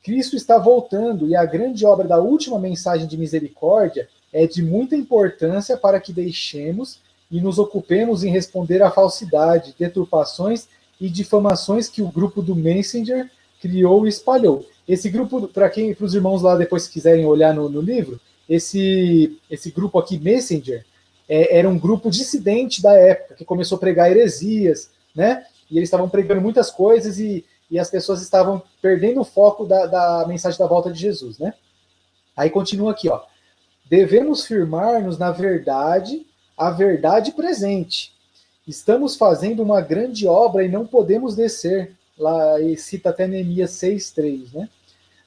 Cristo está voltando e a grande obra da última mensagem de misericórdia é de muita importância para que deixemos e nos ocupemos em responder à falsidade, deturpações e difamações que o grupo do Messenger criou e espalhou. Esse grupo, para os irmãos lá depois que quiserem olhar no livro, esse grupo aqui, Messenger, era um grupo dissidente da época, que começou a pregar heresias, né? E eles estavam pregando muitas coisas e as pessoas estavam perdendo o foco da mensagem da volta de Jesus, né? Aí continua aqui, ó. Devemos firmar-nos na verdade, a verdade presente. Estamos fazendo uma grande obra e não podemos descer. Lá e cita até Neemias 6:3, né?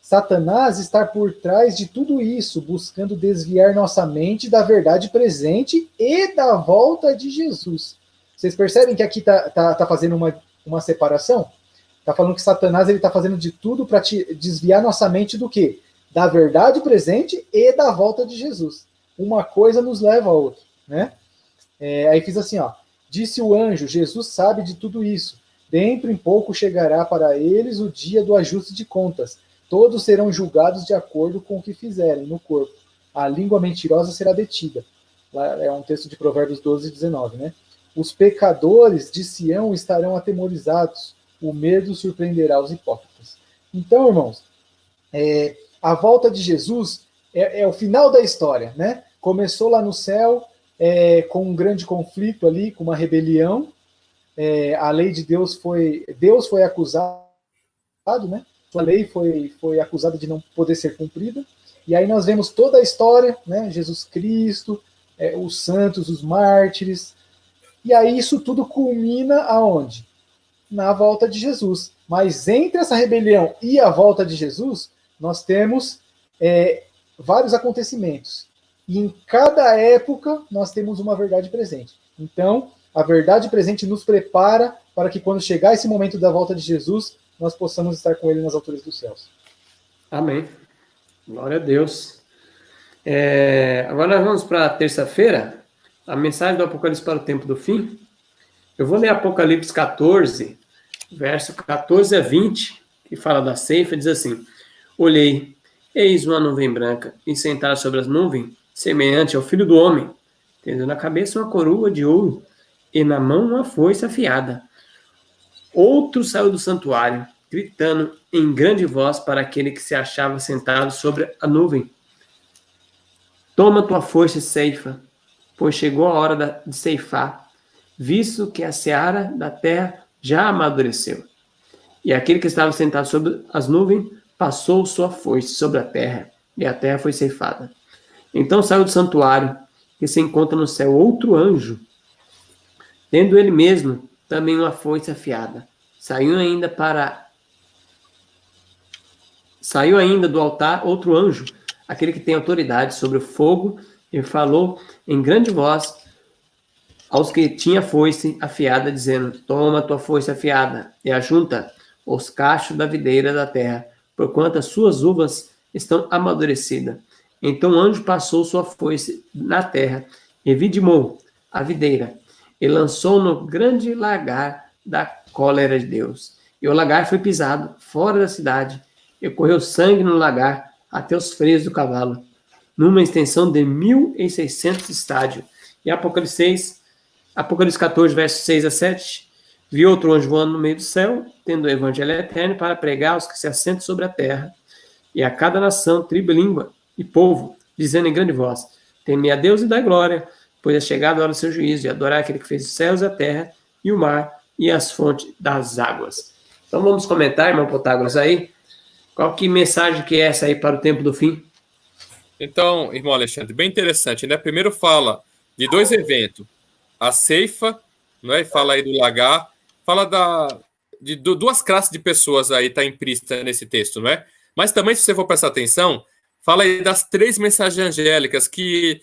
Satanás está por trás de tudo isso, buscando desviar nossa mente da verdade presente e da volta de Jesus. Vocês percebem que aqui tá fazendo uma separação? Está falando que Satanás está fazendo de tudo para desviar nossa mente do quê? Da verdade presente e da volta de Jesus. Uma coisa nos leva a outra, né? Aí fiz assim, ó. Disse o anjo, Jesus sabe de tudo isso. Dentro em pouco chegará para eles o dia do ajuste de contas. Todos serão julgados de acordo com o que fizerem no corpo. A língua mentirosa será detida. Lá é um texto de Provérbios 12:19, né? Os pecadores de Sião estarão atemorizados. O medo surpreenderá os hipócritas. Então, irmãos, a volta de Jesus é o final da história, né? Começou lá no céu com um grande conflito ali, com uma rebelião. A lei de Deus foi acusado, né? A lei foi acusada de não poder ser cumprida. E aí nós vemos toda a história, né? Jesus Cristo, os santos, os mártires. E aí isso tudo culmina aonde? Na volta de Jesus. Mas entre essa rebelião e a volta de Jesus, nós temos vários acontecimentos. E em cada época nós temos uma verdade presente. Então, a verdade presente nos prepara para que quando chegar esse momento da volta de Jesus, nós possamos estar com ele nas alturas dos céus. Amém. Glória a Deus. Agora nós vamos para a terça-feira, a mensagem do Apocalipse para o tempo do fim. Eu vou ler Apocalipse 14, verso 14 a 20, que fala da ceifa, diz assim: Olhei, eis uma nuvem branca, e sentado sobre as nuvens, semelhante ao Filho do Homem, tendo na cabeça uma coroa de ouro, e na mão uma foice afiada. Outro saiu do santuário, gritando em grande voz para aquele que se achava sentado sobre a nuvem: Toma tua foice e ceifa, pois chegou a hora de ceifar, visto que a seara da terra já amadureceu. E aquele que estava sentado sobre as nuvens passou sua foice sobre a terra, e a terra foi ceifada. Então saiu do santuário, que se encontra no céu, outro anjo, tendo ele mesmo também uma foice afiada. Saiu ainda do altar outro anjo, aquele que tem autoridade sobre o fogo, e falou em grande voz aos que tinha foice afiada, dizendo: Toma tua foice afiada, e ajunta os cachos da videira da terra, porquanto as suas uvas estão amadurecidas. Então o anjo passou sua foice na terra, e vidimou a videira, e lançou no grande lagar da cólera de Deus. E o lagar foi pisado fora da cidade, e correu sangue no lagar até os freios do cavalo, numa extensão de 1.600 estádios. E Apocalipse 14, versos 6 a 7, vi outro anjo voando no meio do céu, tendo o evangelho eterno para pregar aos que se assentam sobre a terra, e a cada nação, tribo, língua e povo, dizendo em grande voz: Teme a Deus e dai glória, pois é chegada a hora do seu juízo, e adorar aquele que fez os céus, a terra, e o mar, e as fontes das águas. Então vamos comentar, irmão Protágoras, aí, Qual que mensagem que é essa aí para o tempo do fim? Então, irmão Alexandre, bem interessante, né? Primeiro fala de dois eventos. A ceifa, não é? Fala aí do lagar, fala de duas classes de pessoas aí, tá implícita nesse texto, não é? Mas também, se você for prestar atenção, fala aí das três mensagens angélicas que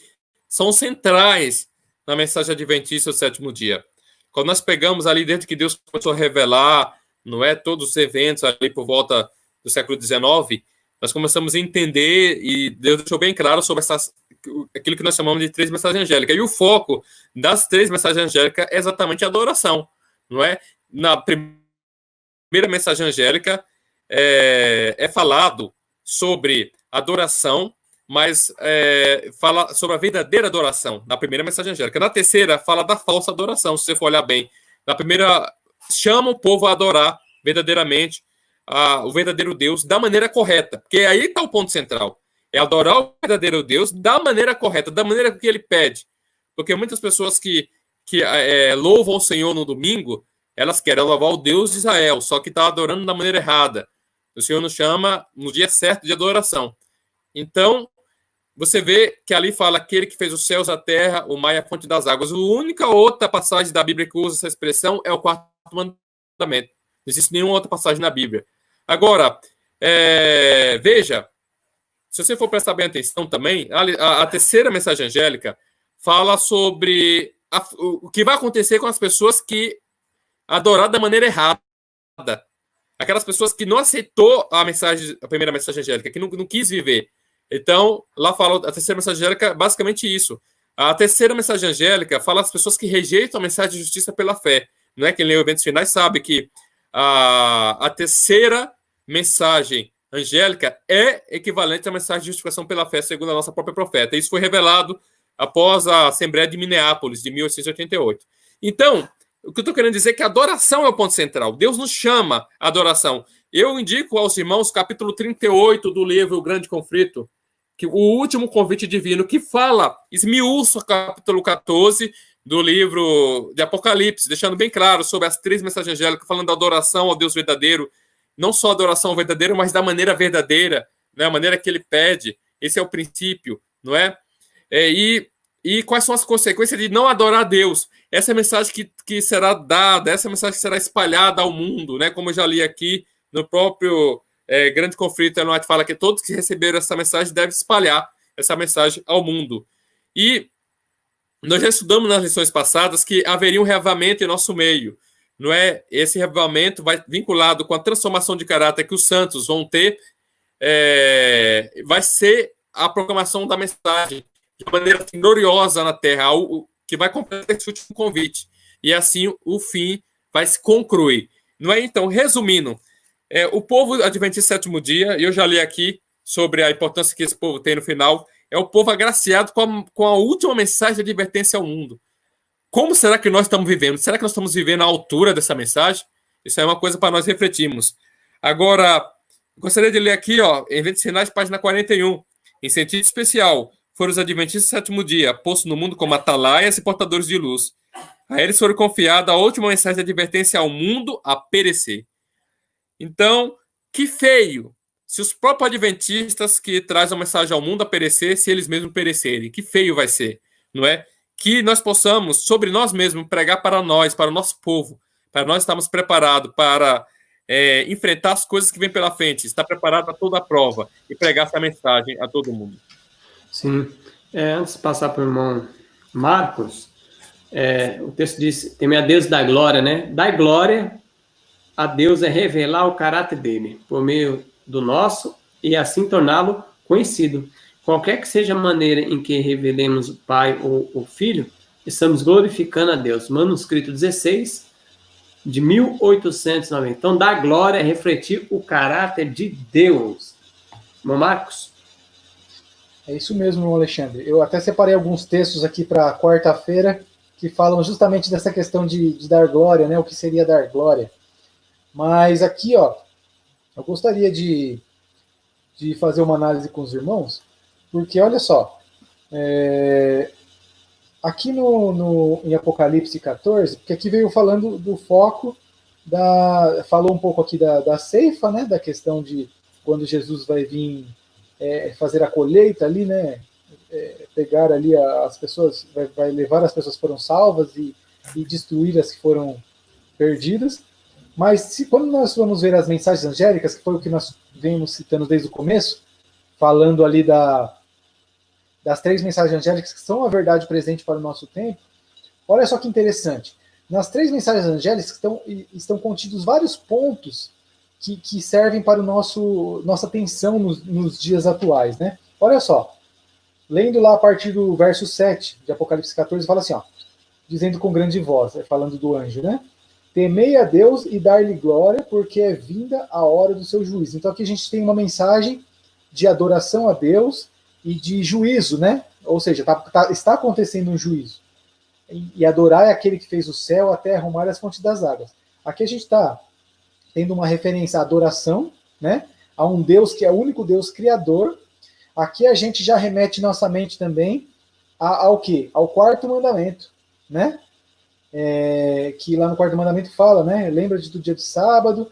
são centrais na mensagem adventista do sétimo dia. Quando nós pegamos ali dentro que Deus começou a revelar, não é? Todos os eventos ali por volta do século XIX, nós começamos a entender e Deus deixou bem claro sobre aquilo que nós chamamos de três mensagens angélicas. E o foco das três mensagens angélicas é exatamente a adoração, não é? Na primeira mensagem angélica é falado sobre adoração, mas fala sobre a verdadeira adoração, na primeira mensagem angélica. Na terceira, fala da falsa adoração, se você for olhar bem. Na primeira, chama o povo a adorar verdadeiramente o verdadeiro Deus da maneira correta, porque aí está o ponto central. É adorar o verdadeiro Deus da maneira correta, da maneira que ele pede. Porque muitas pessoas que louvam o Senhor no domingo, elas querem louvar o Deus de Israel, só que está adorando da maneira errada. O Senhor nos chama no dia certo de adoração. Então, você vê que ali fala aquele que fez os céus, a terra, o mar e a fonte das águas. A única outra passagem da Bíblia que usa essa expressão é o quarto mandamento. Não existe nenhuma outra passagem na Bíblia. Agora, veja, se você for prestar bem atenção também, a terceira mensagem angélica fala sobre o que vai acontecer com as pessoas que adoraram da maneira errada. Aquelas pessoas que não aceitou a primeira mensagem angélica, que não quis viver. Então, lá fala a terceira mensagem angélica, basicamente isso. A terceira mensagem angélica fala das pessoas que rejeitam a mensagem de justiça pela fé. Não é? Quem lê Eventos Finais sabe que a terceira mensagem angélica é equivalente à mensagem de justificação pela fé, segundo a nossa própria profeta. Isso foi revelado após a Assembleia de Minneapolis, de 1888. Então, o que eu estou querendo dizer é que a adoração é o ponto central. Deus nos chama à adoração. Eu indico aos irmãos capítulo 38 do livro O Grande Conflito, que o último convite divino, que fala, esmiuça o capítulo 14 do livro de Apocalipse, deixando bem claro sobre as três mensagens angélicas, falando da adoração ao Deus verdadeiro, não só a adoração ao verdadeiro, mas da maneira verdadeira, né? A maneira que ele pede. Esse é o princípio, não é? E quais são as consequências de não adorar a Deus? Essa é a mensagem que será dada, essa é a mensagem que será espalhada ao mundo, né? Como eu já li aqui no próprio Grande Conflito, Ellen White fala que todos que receberam essa mensagem devem espalhar essa mensagem ao mundo. E nós já estudamos nas lições passadas que haveria um reavivamento em nosso meio, não é? Esse reavivamento vai vinculado com a transformação de caráter que os santos vão ter, vai ser a proclamação da mensagem de maneira gloriosa na terra, algo que vai completar esse último convite. E assim o fim vai se concluir. Não é? Então, resumindo, o povo adventista sétimo dia, eu já li aqui sobre a importância que esse povo tem no final, é o povo agraciado com a última mensagem de advertência ao mundo. Como será que nós estamos vivendo? Será que nós estamos vivendo à altura dessa mensagem? Isso é uma coisa para nós refletirmos. Agora, gostaria de ler aqui, Eventos Finais, página 41. Em sentido especial, foram os adventistas do sétimo dia, postos no mundo como atalaias e portadores de luz. A eles foram confiada a última mensagem de advertência ao mundo a perecer. Então, que feio se os próprios adventistas que trazem a mensagem ao mundo a perecer, se eles mesmos perecerem. Que feio vai ser, não é? Que nós possamos, sobre nós mesmos, pregar para nós, para o nosso povo, para nós estarmos preparados para enfrentar as coisas que vêm pela frente, estar preparado para toda a prova e pregar essa mensagem a todo mundo. Sim. Antes de passar para o irmão Marcos, o texto diz, teme a Deus da glória, né? Dar glória a Deus é revelar o caráter dele, por meio do nosso, e assim torná-lo conhecido. Qualquer que seja a maneira em que revelemos o Pai ou o Filho, estamos glorificando a Deus. Manuscrito 16, de 1890. Então, dar glória é refletir o caráter de Deus. Irmão Marcos? É isso mesmo, Alexandre. Eu até separei alguns textos aqui para quarta-feira que falam justamente dessa questão de dar glória, né? O que seria dar glória. Mas aqui, eu gostaria de fazer uma análise com os irmãos, porque olha só, aqui em Apocalipse 14, porque aqui veio falando do foco falou um pouco aqui da ceifa, né? Da questão de quando Jesus vai vir fazer a colheita ali, né? Pegar ali as pessoas, vai levar as pessoas que foram salvas e destruir as que foram perdidas. Mas quando nós vamos ver as mensagens angélicas, que foi o que nós vemos citando desde o começo, falando ali das 3 mensagens angélicas que são a verdade presente para o nosso tempo, olha só que interessante. Nas 3 mensagens angélicas estão contidos vários pontos que servem para nossa atenção nos dias atuais, né? Olha só, lendo lá a partir do verso 7 de Apocalipse 14, fala assim, ó, dizendo com grande voz, falando do anjo, né? Temei a Deus e dar-lhe glória, porque é vinda a hora do seu juízo. Então aqui a gente tem uma mensagem de adoração a Deus e de juízo, né? Ou seja, está acontecendo um juízo. E adorar é aquele que fez o céu, a terra, o mar e as fontes das águas. Aqui a gente está tendo uma referência à adoração, né? A um Deus que é o único Deus criador. Aqui a gente já remete nossa mente também ao quê? Ao 4º mandamento, né? Que lá no 4º mandamento fala, né? Lembra do dia de sábado,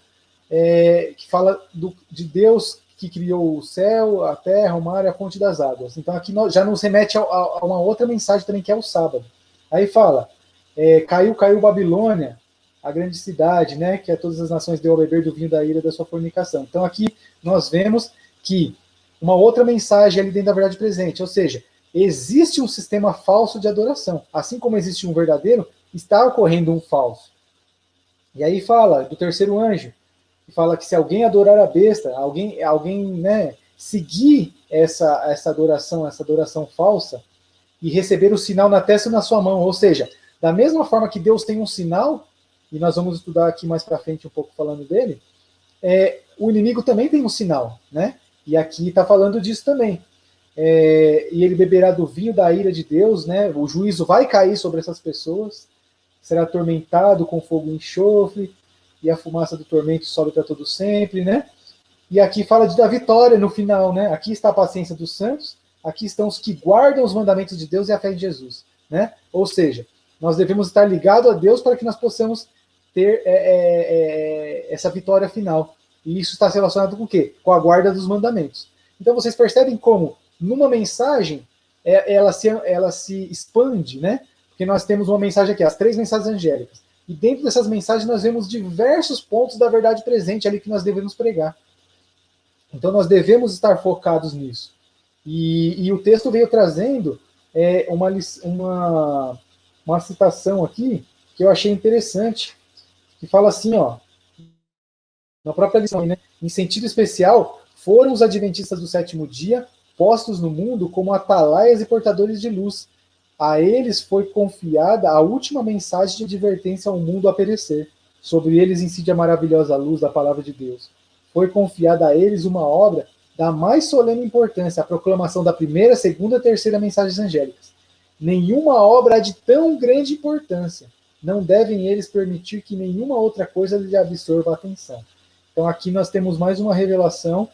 que fala de Deus que criou o céu, a terra, o mar e a fonte das águas. Então aqui já nos remete a uma outra mensagem também, que é o sábado. Aí fala, caiu Babilônia, a grande cidade, né, que a todas as nações deu a beber do vinho da ira da sua fornicação. Então aqui nós vemos que uma outra mensagem ali dentro da verdade presente, ou seja, existe um sistema falso de adoração. Assim como existe um verdadeiro, está ocorrendo um falso. E aí fala do 3º anjo, que fala que se alguém adorar a besta, alguém né, seguir essa adoração falsa, e receber o sinal na testa e na sua mão. Ou seja, da mesma forma que Deus tem um sinal, e nós vamos estudar aqui mais para frente um pouco falando dele, o inimigo também tem um sinal, né? E aqui está falando disso também. E ele beberá do vinho da ira de Deus, né? O juízo vai cair sobre essas pessoas, será atormentado com fogo e enxofre, e a fumaça do tormento sobe para todo sempre, né? E aqui fala da vitória no final, né? Aqui está a paciência dos santos, aqui estão os que guardam os mandamentos de Deus e a fé em Jesus, né? Ou seja, nós devemos estar ligados a Deus para que nós possamos ter essa vitória final. E isso está relacionado com o quê? Com a guarda dos mandamentos. Então vocês percebem como, numa mensagem, ela se expande, né? Porque nós temos uma mensagem aqui, as 3 mensagens angélicas. E dentro dessas mensagens nós vemos diversos pontos da verdade presente ali que nós devemos pregar. Então nós devemos estar focados nisso. E o texto veio trazendo uma citação aqui que eu achei interessante, que fala assim, ó, na própria lição, né? Em sentido especial, foram os adventistas do 7º dia postos no mundo como atalaias e portadores de luz. A eles foi confiada a última mensagem de advertência ao mundo a perecer. Sobre eles incide a maravilhosa luz da palavra de Deus. Foi confiada a eles uma obra da mais solene importância, a proclamação da 1ª, 2ª e 3ª mensagens angélicas. Nenhuma obra é de tão grande importância. Não devem eles permitir que nenhuma outra coisa lhe absorva a atenção. Então aqui nós temos mais uma revelação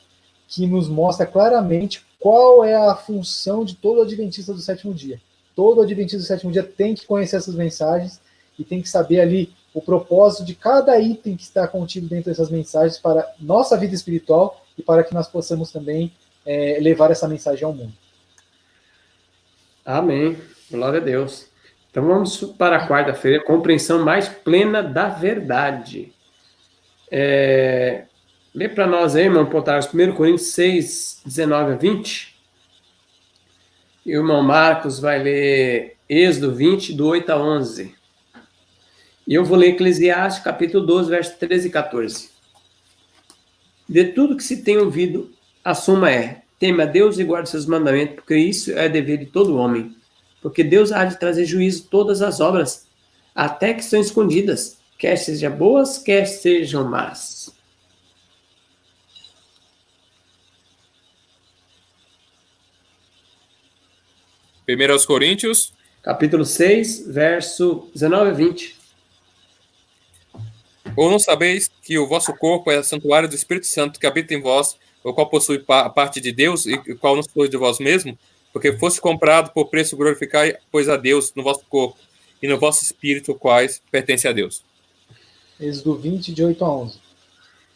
que nos mostra claramente qual é a função de todo adventista do 7º dia. Todo adventista do 7º dia tem que conhecer essas mensagens e tem que saber ali o propósito de cada item que está contido dentro dessas mensagens para nossa vida espiritual e para que nós possamos também levar essa mensagem ao mundo. Amém. Glória a Deus. Então vamos para a quarta-feira, compreensão mais plena da verdade. Lê para nós aí, irmão Potaros, 1 Coríntios 6, 19 a 20. E o irmão Marcos vai ler Êxodo 20, do 8 a 11. E eu vou ler Eclesiastes, capítulo 12, versos 13 e 14. De tudo que se tem ouvido, a suma é: teme a Deus e guarde seus mandamentos, porque isso é dever de todo homem. Porque Deus há de trazer juízo todas as obras, até que são escondidas, quer sejam boas, quer sejam más. Primeiro aos Coríntios, capítulo 6, verso 19 a 20. Ou não sabeis que o vosso corpo é santuário do Espírito Santo que habita em vós, o qual possui parte de Deus e o qual não sois de vós mesmo? Porque fosse comprado por preço, glorificai, pois a Deus no vosso corpo e no vosso espírito, quais pertence a Deus. Êxodo 20, de 8 a 11.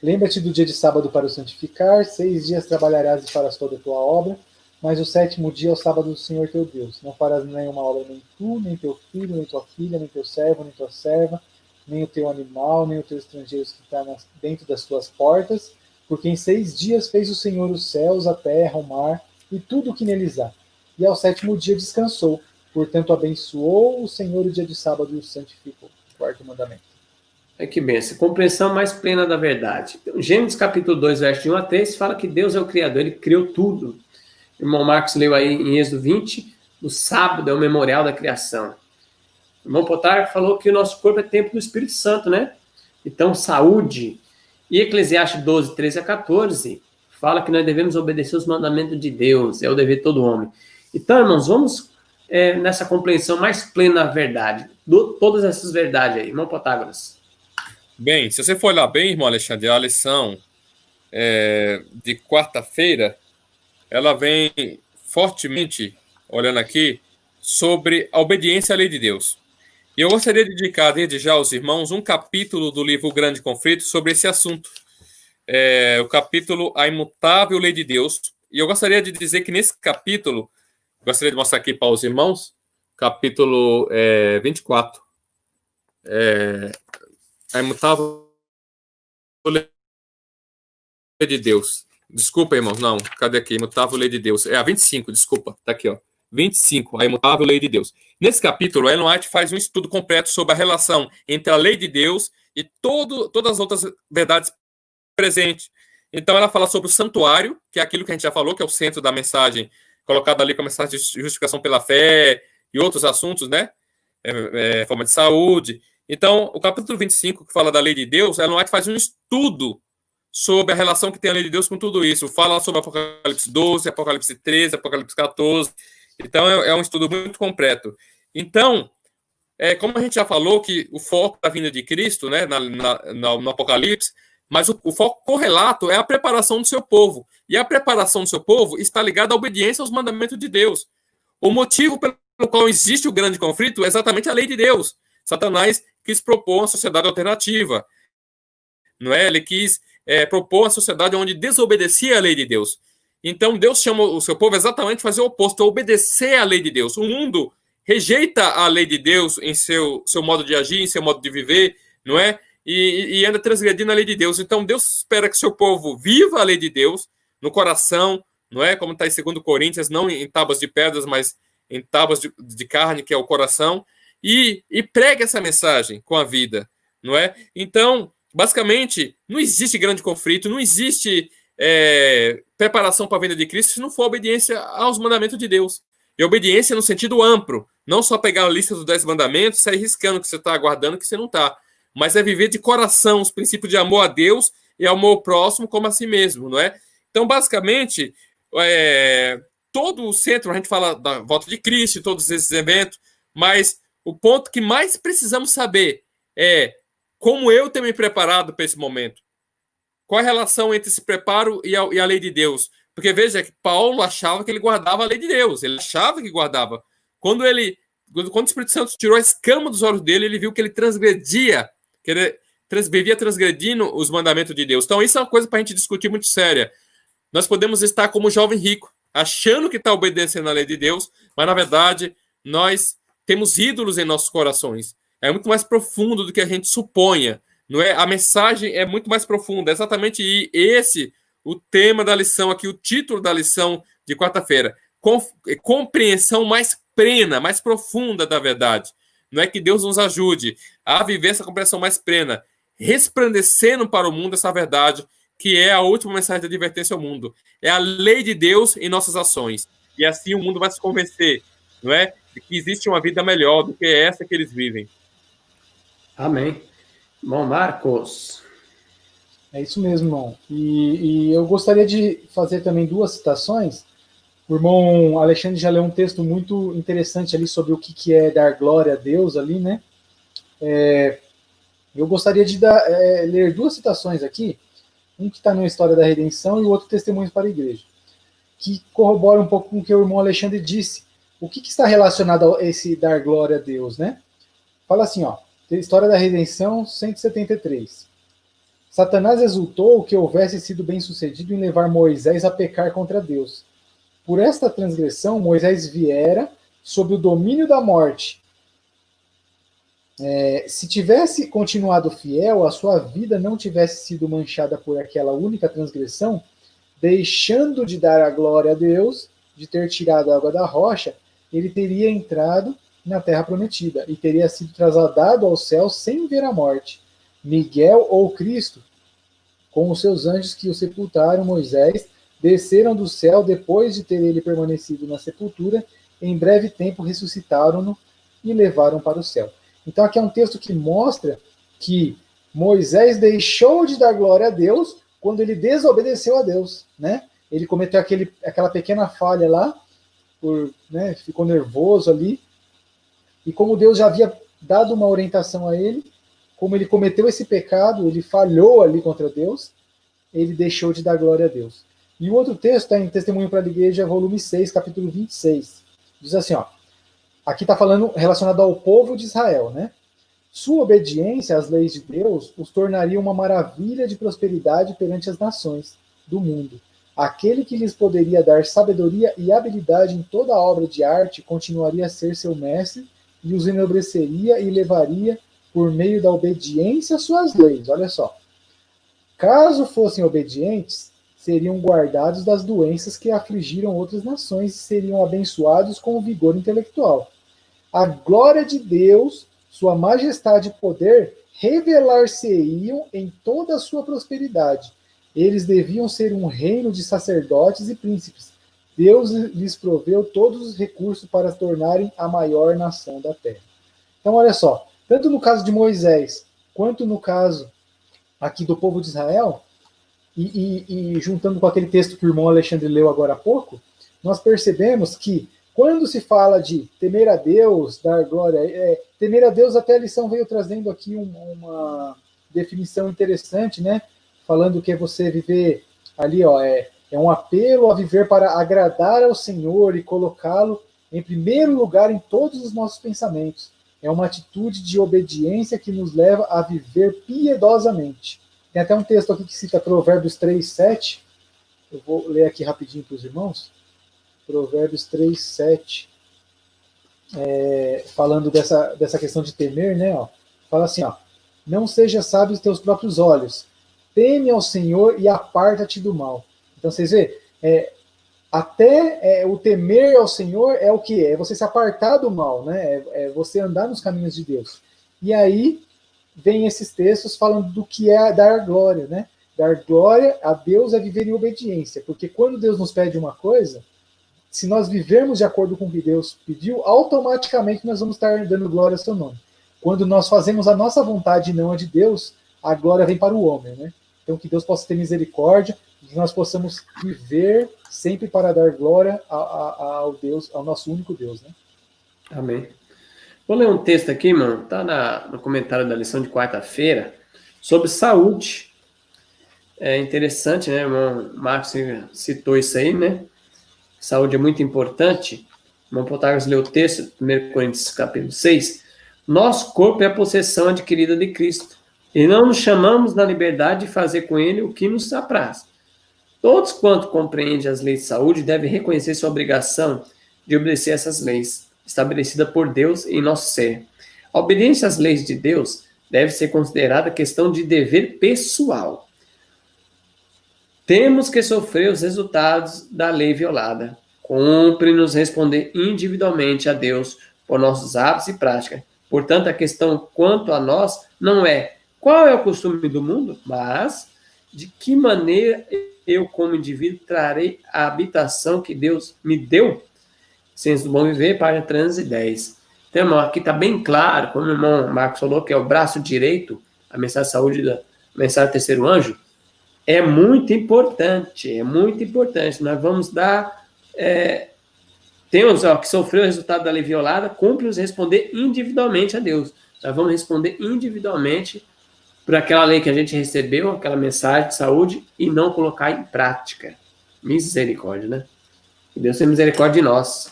Lembra-te do dia de sábado para o santificar, 6 dias trabalharás e farás toda a tua obra, mas o 7º dia é o sábado do Senhor teu Deus. Não farás nenhuma obra, nem tu, nem teu filho, nem tua filha, nem teu servo, nem tua serva, nem o teu animal, nem o teu estrangeiro que está dentro das tuas portas, porque em 6 dias fez o Senhor os céus, a terra, o mar e tudo o que neles há. E ao 7º dia descansou. Portanto, abençoou o Senhor o dia de sábado e o santificou. Quarto mandamento. É que benção. Compreensão mais plena da verdade. Então, Gênesis capítulo 2, verso de 1 a 3, fala que Deus é o Criador, Ele criou tudo. O irmão Marcos leu aí em Êxodo 20, o sábado é o memorial da criação. O irmão Potar falou que o nosso corpo é templo do Espírito Santo, né? Então, saúde. E Eclesiastes 12, 13 a 14, fala que nós devemos obedecer os mandamentos de Deus, é o dever de todo homem. Então, irmãos, vamos nessa compreensão mais plena da verdade, todas essas verdades aí. Irmão Protágoras. Bem, se você for olhar bem, irmão Alexandre, a lição de quarta-feira, ela vem fortemente, olhando aqui, sobre a obediência à lei de Deus. E eu gostaria de dedicar, desde já, aos irmãos, um capítulo do livro Grande Conflito sobre esse assunto. O capítulo A Imutável Lei de Deus. E eu gostaria de dizer que nesse capítulo, gostaria de mostrar aqui para os irmãos, capítulo 24. A imutável lei de Deus. Desculpa, irmãos, não. Cadê aqui? Imutável lei de Deus. A 25, desculpa. Tá aqui, ó. 25, a imutável lei de Deus. Nesse capítulo, Ellen White faz um estudo completo sobre a relação entre a lei de Deus e todas as outras verdades presentes. Então, ela fala sobre o santuário, que é aquilo que a gente já falou, que é o centro da mensagem, colocado ali como mensagem de justificação pela fé e outros assuntos, né? Forma de saúde. Então, o capítulo 25, que fala da lei de Deus, Ellen White faz um estudo sobre a relação que tem a lei de Deus com tudo isso. Fala sobre Apocalipse 12, Apocalipse 13, Apocalipse 14. Então, é um estudo muito completo. Então, como a gente já falou, que o foco da vinda de Cristo, né, no Apocalipse, mas o foco correlato é a preparação do seu povo. E a preparação do seu povo está ligada à obediência aos mandamentos de Deus. O motivo pelo qual existe o grande conflito é exatamente a lei de Deus. Satanás quis propor uma sociedade alternativa. Não é? Ele quis propor uma sociedade onde desobedecia a lei de Deus. Então, Deus chama o seu povo exatamente para fazer o oposto, a obedecer à lei de Deus. O mundo rejeita a lei de Deus em seu modo de agir, em seu modo de viver, não é? E anda transgredindo a lei de Deus. Então, Deus espera que seu povo viva a lei de Deus no coração, não é? Como está em 2 Coríntios, não em tábuas de pedras, mas em tábuas de carne, que é o coração, e pregue essa mensagem com a vida, não é? Então, basicamente, não existe grande conflito, não existe preparação para a vinda de Cristo se não for obediência aos mandamentos de Deus. E obediência no sentido amplo, não só pegar a lista dos 10 mandamentos e sair riscando que você está aguardando que você não está, mas é viver de coração os princípios de amor a Deus e amor ao próximo como a si mesmo, não é? Então, basicamente, todo o centro, a gente fala da volta de Cristo, todos esses eventos, mas o ponto que mais precisamos saber é como eu tenho me preparado para esse momento. Qual a relação entre esse preparo e a lei de Deus? Porque, veja, que Paulo achava que ele guardava a lei de Deus. Ele achava que guardava. Quando o Espírito Santo tirou a escama dos olhos dele, ele viu que ele transgredia, que ele vivia transgredindo os mandamentos de Deus. Então, isso é uma coisa para a gente discutir muito séria. Nós podemos estar como o jovem rico, achando que está obedecendo a lei de Deus, mas, na verdade, nós temos ídolos em nossos corações. É muito mais profundo do que a gente suponha. Não é? A mensagem é muito mais profunda. É exatamente esse o tema da lição aqui, o título da lição de quarta-feira. Compreensão mais plena, mais profunda da verdade. Não é que Deus nos ajude a viver essa compreensão mais plena, resplandecendo para o mundo essa verdade, que é a última mensagem de advertência ao mundo. É a lei de Deus em nossas ações. E assim o mundo vai se convencer, não é? De que existe uma vida melhor do que essa que eles vivem. Amém. Bom, Marcos. É isso mesmo, irmão. E eu gostaria de fazer também 2 citações. O irmão Alexandre já leu um texto muito interessante ali sobre o que é dar glória a Deus ali, né? Eu gostaria de ler 2 citações aqui. Um que está na História da Redenção e o outro Testemunhos para a Igreja, que corrobora um pouco com o que o irmão Alexandre disse. O que está relacionado a esse dar glória a Deus, né? Fala assim, ó. História da Redenção, 173. Satanás exultou que houvesse sido bem-sucedido em levar Moisés a pecar contra Deus. Por esta transgressão, Moisés viera sob o domínio da morte. Se tivesse continuado fiel, a sua vida não tivesse sido manchada por aquela única transgressão, deixando de dar a glória a Deus, de ter tirado a água da rocha, ele teria entrado na terra prometida e teria sido trasladado ao céu sem ver a morte. Miguel ou Cristo, com os seus anjos que o sepultaram, Moisés, desceram do céu depois de ter ele permanecido na sepultura, em breve tempo ressuscitaram-no e levaram para o céu. Então aqui é um texto que mostra que Moisés deixou de dar glória a Deus quando ele desobedeceu a Deus, né? Ele cometeu aquela pequena falha lá, ficou nervoso ali, e como Deus já havia dado uma orientação a ele, como ele cometeu esse pecado, ele falhou ali contra Deus, ele deixou de dar glória a Deus. E o outro texto está em Testemunho para a Igreja, volume 6, capítulo 26. Diz assim, ó, aqui está falando relacionado ao povo de Israel, né? Sua obediência às leis de Deus os tornaria uma maravilha de prosperidade perante as nações do mundo. Aquele que lhes poderia dar sabedoria e habilidade em toda a obra de arte continuaria a ser seu mestre e os enobreceria e levaria por meio da obediência às suas leis. Olha só. Caso fossem obedientes, seriam guardados das doenças que afligiram outras nações e seriam abençoados com o vigor intelectual. A glória de Deus, sua majestade e poder revelar-se-iam em toda a sua prosperidade. Eles deviam ser um reino de sacerdotes e príncipes. Deus lhes proveu todos os recursos para se tornarem a maior nação da terra. Então, olha só, tanto no caso de Moisés, quanto no caso aqui do povo de Israel, e juntando com aquele texto que o irmão Alexandre leu agora há pouco, nós percebemos que quando se fala de temer a Deus, dar glória, temer a Deus, até a lição veio trazendo aqui uma definição interessante, né? Falando que é você viver ali, ó, é um apelo a viver para agradar ao Senhor e colocá-lo em primeiro lugar em todos os nossos pensamentos. É uma atitude de obediência que nos leva a viver piedosamente. Tem até um texto aqui que cita Provérbios 3:7. Eu vou ler aqui rapidinho para os irmãos. Provérbios 3:7. Falando dessa questão de temer, né? Ó, fala assim, ó, não seja sábio os teus próprios olhos. Teme ao Senhor e aparta-te do mal. Então, vocês veem, o temer ao Senhor é o que? É você se apartar do mal, né? É você andar nos caminhos de Deus. E aí vem esses textos falando do que é dar glória, né? Dar glória a Deus é viver em obediência, porque quando Deus nos pede uma coisa, se nós vivermos de acordo com o que Deus pediu, automaticamente nós vamos estar dando glória ao seu nome. Quando nós fazemos a nossa vontade e não a de Deus, a glória vem para o homem, né? Então que Deus possa ter misericórdia, que nós possamos viver sempre para dar glória ao Deus, ao nosso único Deus, né? Amém. Vou ler um texto aqui, mano, tá no comentário da lição de quarta-feira, sobre saúde. É interessante, né, irmão Marcos citou isso aí, né? Saúde é muito importante. O irmão Protágoras leu o texto, 1 Coríntios capítulo 6. Nosso corpo é a possessão adquirida de Cristo, e não nos chamamos na liberdade de fazer com ele o que nos apraz. Todos quanto compreendem as leis de saúde devem reconhecer sua obrigação de obedecer essas leis, estabelecida por Deus em nosso ser. A obediência às leis de Deus deve ser considerada questão de dever pessoal. Temos que sofrer os resultados da lei violada. Cumpre-nos responder individualmente a Deus por nossos hábitos e práticas. Portanto, a questão quanto a nós não é qual é o costume do mundo, mas de que maneira eu, como indivíduo, trarei a habitação que Deus me deu. Senso do Bom Viver, página 310. Então, irmão, aqui está bem claro, como o irmão Marcos falou, que é o braço direito, a mensagem de saúde da mensagem do terceiro anjo, é muito importante, é muito importante. Nós vamos dar... temos que sofreu o resultado da lei violada, cumpre-nos responder individualmente a Deus. Nós vamos responder individualmente por aquela lei que a gente recebeu, aquela mensagem de saúde, e não colocar em prática. Misericórdia, né? Que Deus tenha misericórdia de nós.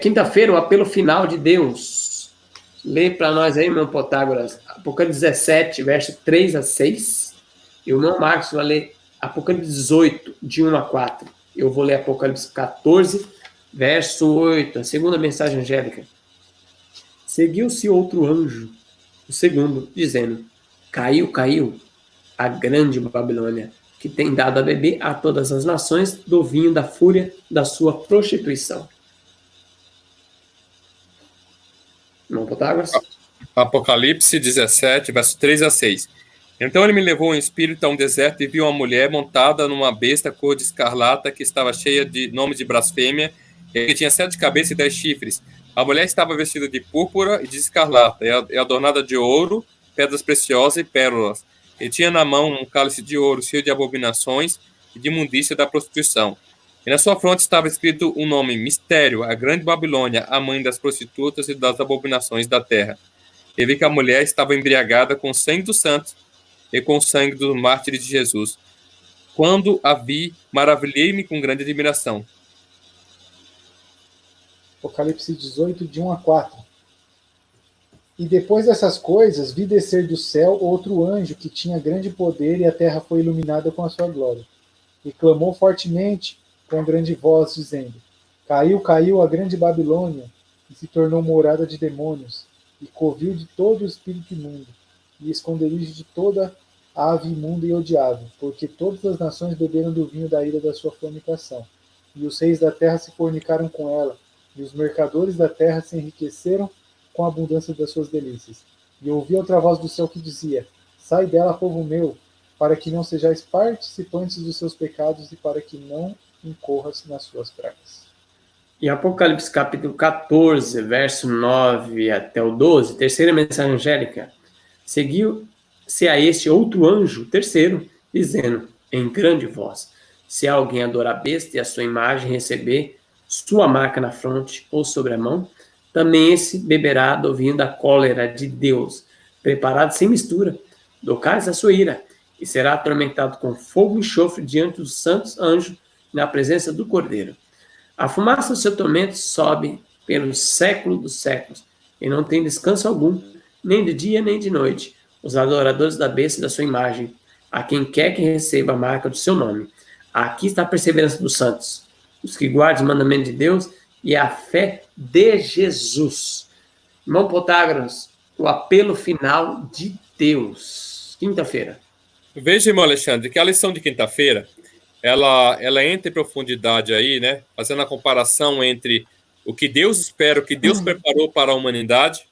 Quinta-feira, o apelo final de Deus. Lê para nós aí, meu Protágoras, Apocalipse 17, verso 3 a 6. E o meu Marcos vai ler Apocalipse 18, de 1 a 4. Eu vou ler Apocalipse 14, verso 8, a segunda mensagem angélica. Seguiu-se outro anjo, o segundo, dizendo: Caiu, caiu, a grande Babilônia, que tem dado a beber a todas as nações do vinho da fúria da sua prostituição. Não, Protágoras? Apocalipse 17, verso 3 a 6. Então ele me levou em espírito a um deserto e vi uma mulher montada numa besta cor de escarlata que estava cheia de nome de blasfêmia e que tinha 7 cabeças e 10 chifres. A mulher estava vestida de púrpura e de escarlata e adornada de ouro, pedras preciosas e pérolas. E tinha na mão um cálice de ouro cheio de abominações e de imundícia da prostituição. E na sua fronte estava escrito um nome: Mistério, a grande Babilônia, a mãe das prostitutas e das abominações da terra. E vi que a mulher estava embriagada com o sangue dos santos e com o sangue dos mártires de Jesus. Quando a vi, maravilhei-me com grande admiração. Apocalipse 18, de 1 a 4. E depois dessas coisas, vi descer do céu outro anjo que tinha grande poder, e a terra foi iluminada com a sua glória. E clamou fortemente com grande voz, dizendo: Caiu, caiu a grande Babilônia, e se tornou morada de demônios, e covil de todo o espírito imundo, e esconderijo de toda ave imunda e odiável, porque todas as nações beberam do vinho da ira da sua fornicação. E os reis da terra se fornicaram com ela, e os mercadores da terra se enriqueceram com a abundância das suas delícias. E ouvi outra voz do céu que dizia: Sai dela, povo meu, para que não sejais participantes dos seus pecados e para que não incorras nas suas pragas. Em Apocalipse capítulo 14, verso 9 até o 12, terceira mensagem angélica, seguiu-se a este outro anjo, terceiro, dizendo em grande voz: Se alguém adorar a besta e a sua imagem receber sua marca na fronte ou sobre a mão, também esse beberá do vinho da cólera de Deus, preparado sem mistura, do cálice da sua ira, e será atormentado com fogo e enxofre diante dos santos anjos, na presença do Cordeiro. A fumaça do seu tormento sobe pelo século dos séculos, e não tem descanso algum, nem de dia nem de noite, os adoradores da besta e da sua imagem, a quem quer que receba a marca do seu nome. Aqui está a perseverança dos santos, os que guardam os mandamentos de Deus e a fé de Jesus. Irmão Protágoras, o apelo final de Deus. Quinta-feira. Veja, irmão Alexandre, que a lição de quinta-feira, ela entra em profundidade aí, né? Fazendo a comparação entre o que Deus espera, o que Deus preparou para a humanidade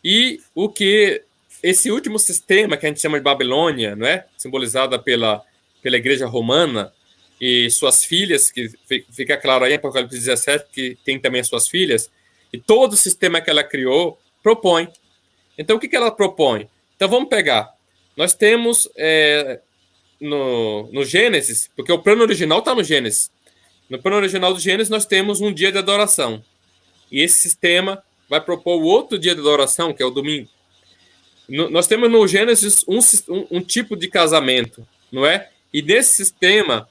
e o que esse último sistema que a gente chama de Babilônia, não é? Simbolizada pela Igreja Romana e suas filhas, que fica claro aí em Apocalipse 17 que tem também as suas filhas, e todo o sistema que ela criou propõe. Então, o que ela propõe? Então, vamos pegar. Nós temos no Gênesis, porque o plano original está no Gênesis. No plano original do Gênesis, nós temos um dia de adoração. E esse sistema vai propor o outro dia de adoração, que é o domingo. Nós temos no Gênesis um tipo de casamento, não é? E nesse sistema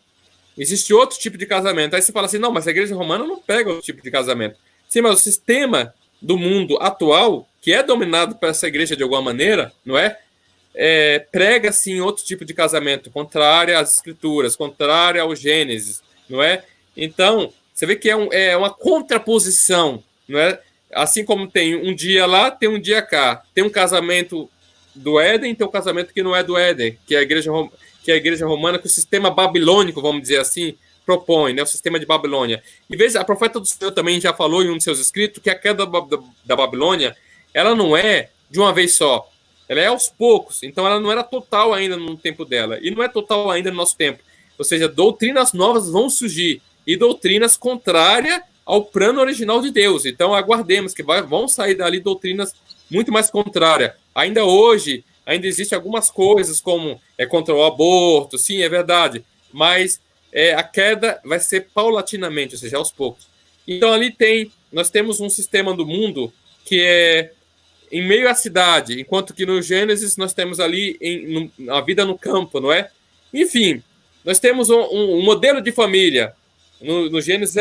existe outro tipo de casamento. Aí você fala assim, não, mas a Igreja Romana não pega outro tipo de casamento. Sim, mas o sistema do mundo atual, que é dominado por essa igreja de alguma maneira, não é? Prega, sim, outro tipo de casamento, contrário às escrituras, contrário ao Gênesis, não é? Então, você vê que é uma contraposição, não é? Assim como tem um dia lá, tem um dia cá. Tem um casamento do Éden, tem um casamento que não é do Éden, que é a Igreja Romana, que o sistema babilônico, vamos dizer assim, propõe, né? O sistema de Babilônia. E veja, a profeta do Senhor também já falou em um de seus escritos que a queda da Babilônia, ela não é de uma vez só. Ela é aos poucos. Então, ela não era total ainda no tempo dela. E não é total ainda no nosso tempo. Ou seja, doutrinas novas vão surgir. E doutrinas contrárias ao plano original de Deus. Então, aguardemos que vão sair dali doutrinas muito mais contrárias. Ainda hoje, ainda existem algumas coisas como contra o aborto, sim, é verdade. Mas a queda vai ser paulatinamente, ou seja, aos poucos. Então, ali nós temos um sistema do mundo que é em meio à cidade, enquanto que no Gênesis nós temos ali a vida no campo, não é? Enfim, nós temos um modelo de família. No Gênesis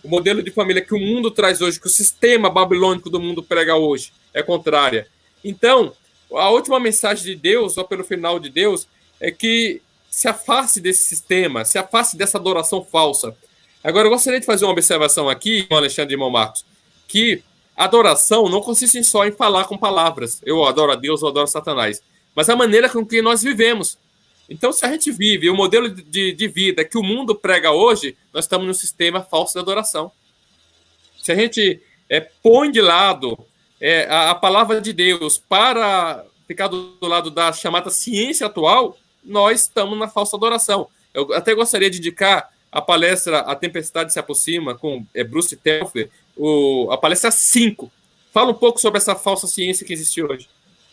O modelo de família que o mundo traz hoje, que o sistema babilônico do mundo prega hoje, é contrária. Então, a última mensagem de Deus, ou pelo final de Deus, é que se afaste desse sistema, se afaste dessa adoração falsa. Agora, eu gostaria de fazer uma observação aqui, Alexandre e irmão Marcos, que adoração não consiste só em falar com palavras. Eu adoro a Deus, eu adoro Satanás. Mas a maneira com que nós vivemos. Então, se a gente vive o modelo de vida que o mundo prega hoje, nós estamos num sistema falso de adoração. Se a gente põe de lado a palavra de Deus para ficar do lado da chamada ciência atual, nós estamos na falsa adoração. Eu até gostaria de indicar a palestra A Tempestade se Aproxima, com Bruce Telfer, a palestra 5. Fala um pouco sobre essa falsa ciência que existe hoje.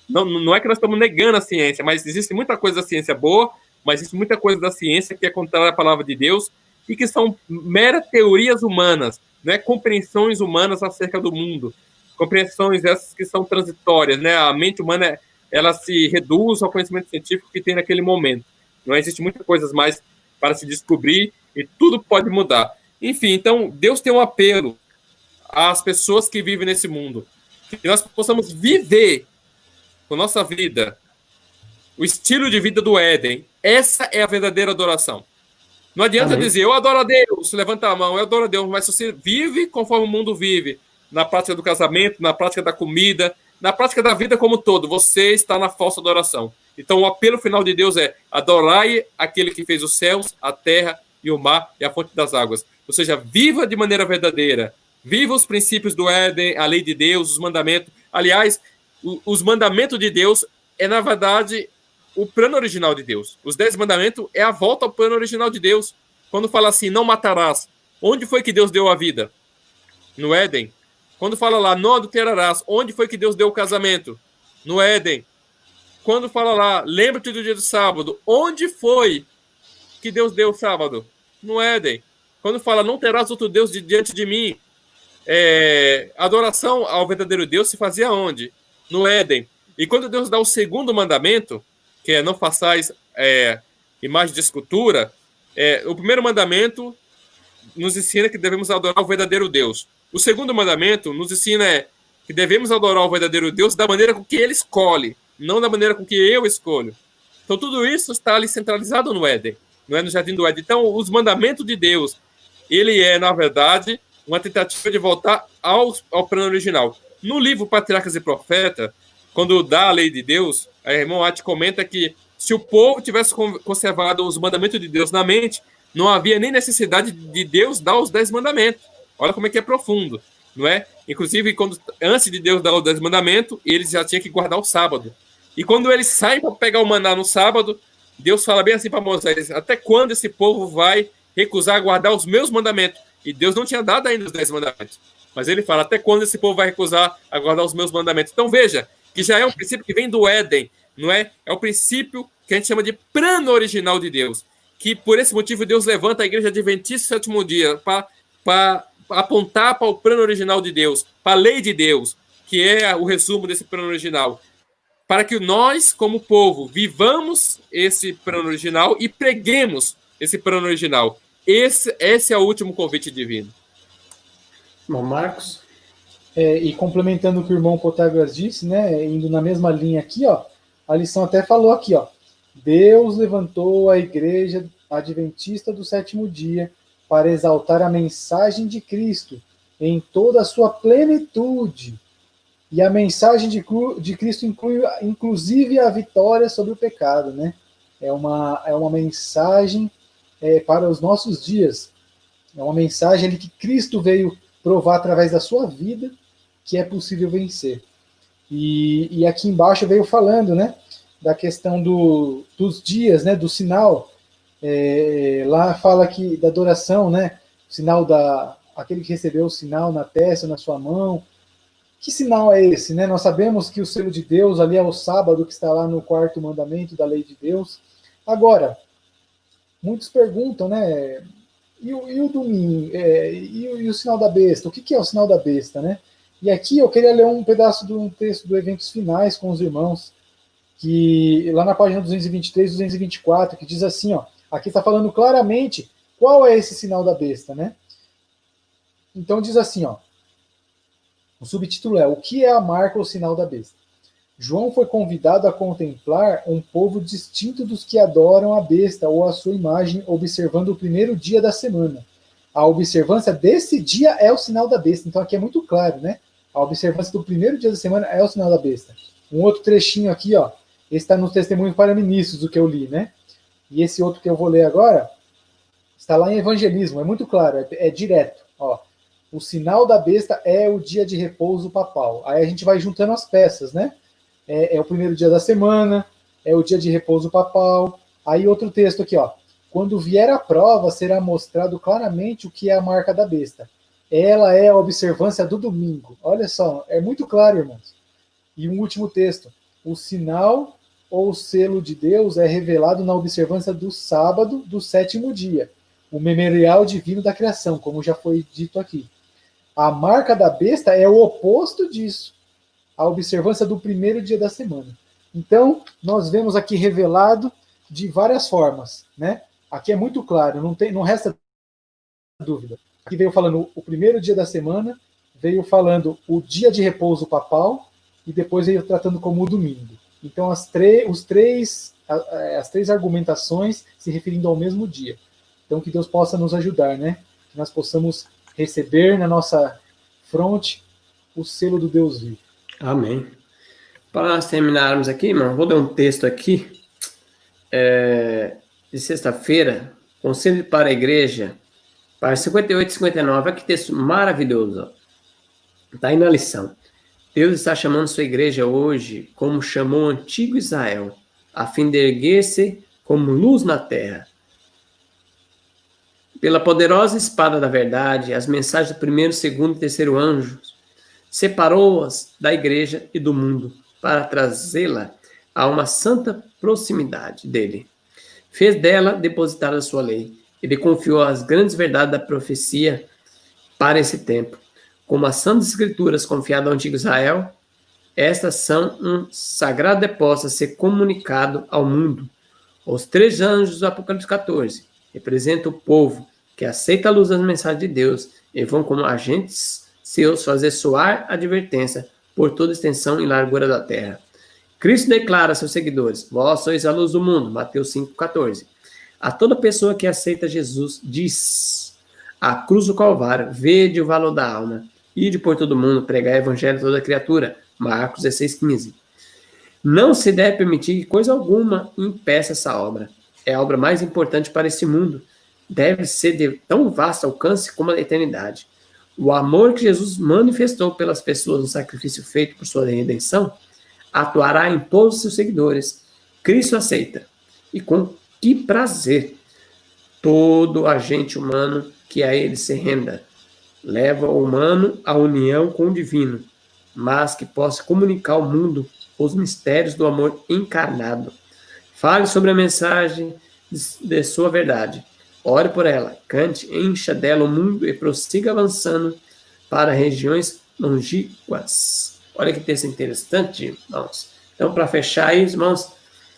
Não é que nós estamos negando a ciência, mas existe muita coisa da ciência boa, mas existe muita coisa da ciência que é contrária à palavra de Deus e que são meras teorias humanas, né? Compreensões humanas acerca do mundo. Compreensões essas que são transitórias, né? A mente humana ela se reduz ao conhecimento científico que tem naquele momento. Não existe muitas coisas mais para se descobrir e tudo pode mudar. Enfim, então, Deus tem um apelo às pessoas que vivem nesse mundo. Que nós possamos viver com nossa vida o estilo de vida do Éden. Essa é a verdadeira adoração. Não adianta dizer, eu adoro a Deus, levanta a mão, eu adoro a Deus, mas se você vive conforme o mundo vive, na prática do casamento, na prática da comida, na prática da vida como um todo, você está na falsa adoração. Então o apelo final de Deus é adorai aquele que fez os céus, a terra e o mar e a fonte das águas. Ou seja, viva de maneira verdadeira, viva os princípios do Éden, a lei de Deus, os mandamentos. Aliás, os mandamentos de Deus é, na verdade, o plano original de Deus. Os 10 mandamentos é a volta ao plano original de Deus. Quando fala assim, não matarás, onde foi que Deus deu a vida? No Éden. Quando fala lá, não adulterarás, onde foi que Deus deu o casamento? No Éden. Quando fala lá, lembra-te do dia do sábado, onde foi que Deus deu o sábado? No Éden. Quando fala, não terás outro Deus diante de mim, adoração ao verdadeiro Deus se fazia onde? No Éden. E quando Deus dá o segundo mandamento, que é não façais imagem de escultura, o primeiro mandamento nos ensina que devemos adorar o verdadeiro Deus. O segundo mandamento nos ensina que devemos adorar o verdadeiro Deus da maneira com que ele escolhe, não da maneira com que eu escolho. Então tudo isso está ali centralizado no Éden, não é no Jardim do Éden. Então os mandamentos de Deus, ele é, na verdade, uma tentativa de voltar ao plano original. No livro Patriarcas e Profetas, quando dá a lei de Deus, a irmã Ati comenta que se o povo tivesse conservado os mandamentos de Deus na mente, não havia nem necessidade de Deus dar os 10 mandamentos. Olha como é que é profundo, não é? Inclusive, antes de Deus dar os 10 mandamentos, eles já tinham que guardar o sábado. E quando eles saem para pegar o maná no sábado, Deus fala bem assim para Moisés, até quando esse povo vai recusar guardar os meus mandamentos? E Deus não tinha dado ainda os 10 mandamentos. Mas ele fala, até quando esse povo vai recusar a guardar os meus mandamentos? Então veja, que já é um princípio que vem do Éden, não é? É o princípio que a gente chama de plano original de Deus. Que por esse motivo Deus levanta a igreja adventista do sétimo dia para apontar para o plano original de Deus, para a lei de Deus, que é o resumo desse plano original. Para que nós, como povo, vivamos esse plano original e preguemos esse plano original. Esse é o último convite divino. Bom, Marcos? E complementando o que o irmão Protágoras disse, né, indo na mesma linha aqui, ó, a lição até falou aqui, ó, Deus levantou a igreja adventista do sétimo dia para exaltar a mensagem de Cristo em toda a sua plenitude. E a mensagem de Cristo inclui, inclusive, a vitória sobre o pecado, né? É uma mensagem para os nossos dias. É uma mensagem ali que Cristo veio provar através da sua vida que é possível vencer. E aqui embaixo veio falando, né, da questão dos dias, né, do sinal. Lá fala que da adoração, né, o sinal aquele que recebeu o sinal na testa, na sua mão. Que sinal é esse, né? Nós sabemos que o selo de Deus ali é o sábado, que está lá no 4º mandamento da lei de Deus. Agora, muitos perguntam, né? E o domingo? E o sinal da besta? O que é o sinal da besta, né? E aqui eu queria ler um pedaço de um texto do Eventos Finais com os irmãos, que lá na página 223, 224, que diz assim, ó, aqui está falando claramente qual é esse sinal da besta, né? Então diz assim, ó, o subtítulo é: o que é a marca ou sinal da besta? João foi convidado a contemplar um povo distinto dos que adoram a besta ou a sua imagem, observando o primeiro dia da semana. A observância desse dia é o sinal da besta. Então aqui é muito claro, né? A observância do primeiro dia da semana é o sinal da besta. Um outro trechinho aqui, ó. Esse está no Testemunho para Ministros, do que eu li, né? E esse outro que eu vou ler agora está lá em Evangelismo. É muito claro, é direto. Ó. O sinal da besta é o dia de repouso papal. Aí a gente vai juntando as peças, né? É o primeiro dia da semana, é o dia de repouso papal. Aí outro texto aqui, ó. Quando vier a prova, será mostrado claramente o que é a marca da besta. Ela é a observância do domingo. Olha só, é muito claro, irmãos. E um último texto. O sinal ou selo de Deus é revelado na observância do sábado do 7º dia, o memorial divino da criação, como já foi dito aqui. A marca da besta é o oposto disso, a observância do primeiro dia da semana. Então, nós vemos aqui revelado de várias formas, né? Aqui é muito claro, não resta dúvida. Aqui veio falando o primeiro dia da semana, veio falando o dia de repouso papal e depois veio tratando como o domingo. Então, as três argumentações se referindo ao mesmo dia. Então, que Deus possa nos ajudar, né? Que nós possamos receber na nossa fronte o selo do Deus vivo. Amém. Para nós terminarmos aqui, irmão, vou ler um texto aqui de sexta-feira, Conselho para a Igreja, para 58 e 59. Olha que texto maravilhoso. Está aí na lição. Deus está chamando sua igreja hoje como chamou o antigo Israel, a fim de erguer-se como luz na terra. Pela poderosa espada da verdade, as mensagens do primeiro, segundo e terceiro anjos, separou-as da igreja e do mundo, para trazê-la a uma santa proximidade dele. Fez dela depositar a sua lei. Ele confiou as grandes verdades da profecia para esse tempo. Como as santas escrituras confiadas ao antigo Israel, estas são um sagrado depósito a ser comunicado ao mundo. Os 3 anjos do Apocalipse 14 representam o povo que aceita a luz das mensagens de Deus e vão como agentes seus fazer soar a advertência por toda a extensão e largura da terra. Cristo declara a seus seguidores: vós sois a luz do mundo, Mateus 5,14. A toda pessoa que aceita Jesus diz: a cruz do Calvário, vede o valor da alma. Ide por todo mundo, pregar o evangelho a toda criatura. Marcos 16,15. Não se deve permitir que coisa alguma impeça essa obra. É a obra mais importante para esse mundo. Deve ser de tão vasto alcance como a eternidade. O amor que Jesus manifestou pelas pessoas no sacrifício feito por sua redenção atuará em todos os seus seguidores. Cristo aceita. E com que prazer todo agente humano que a ele se renda. Leva o humano à união com o divino, mas que possa comunicar ao mundo os mistérios do amor encarnado. Fale sobre a mensagem de sua verdade. Ore por ela, cante, encha dela o mundo e prossiga avançando para regiões longínquas. Olha que texto interessante, irmãos. Então, para fechar aí, irmãos,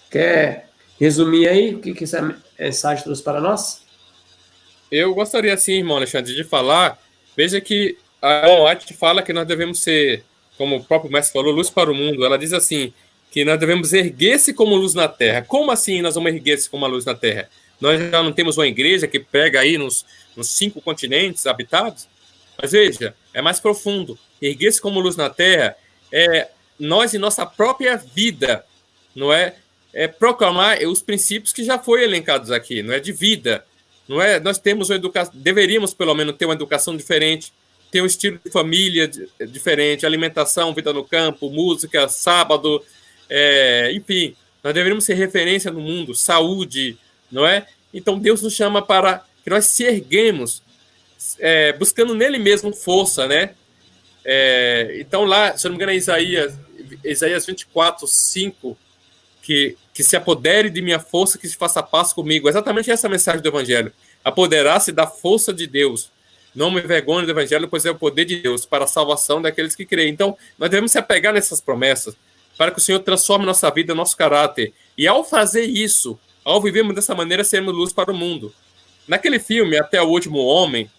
quer resumir aí o que essa mensagem trouxe para nós? Eu gostaria, sim, irmão Alexandre, de falar. Veja que a Ellen White fala que nós devemos ser, como o próprio mestre falou, luz para o mundo. Ela diz assim, que nós devemos erguer-se como luz na terra. Como assim nós vamos erguer-se como a luz na terra? Nós já não temos uma igreja que prega aí nos 5 continentes habitados? Mas veja, é mais profundo. Erguer-se como luz na terra é nós e nossa própria vida, não é? É proclamar os princípios que já foram elencados aqui, não é? De vida. Não é? Nós temos uma educação, deveríamos pelo menos ter uma educação diferente, ter um estilo de família diferente, alimentação, vida no campo, música, sábado, enfim, nós deveríamos ser referência no mundo, saúde, não é? Então Deus nos chama para que nós se erguemos, buscando nele mesmo força, né? Então lá, se eu não me engano, é Isaías 24, 5, que se apodere de minha força, que se faça paz comigo. Exatamente essa mensagem do Evangelho. Apoderar-se da força de Deus. Não me envergonhe do Evangelho, pois é o poder de Deus para a salvação daqueles que creem. Então, nós devemos se apegar nessas promessas para que o Senhor transforme nossa vida, nosso caráter. E ao fazer isso, ao vivermos dessa maneira, sermos luz para o mundo. Naquele filme, Até o Último Homem,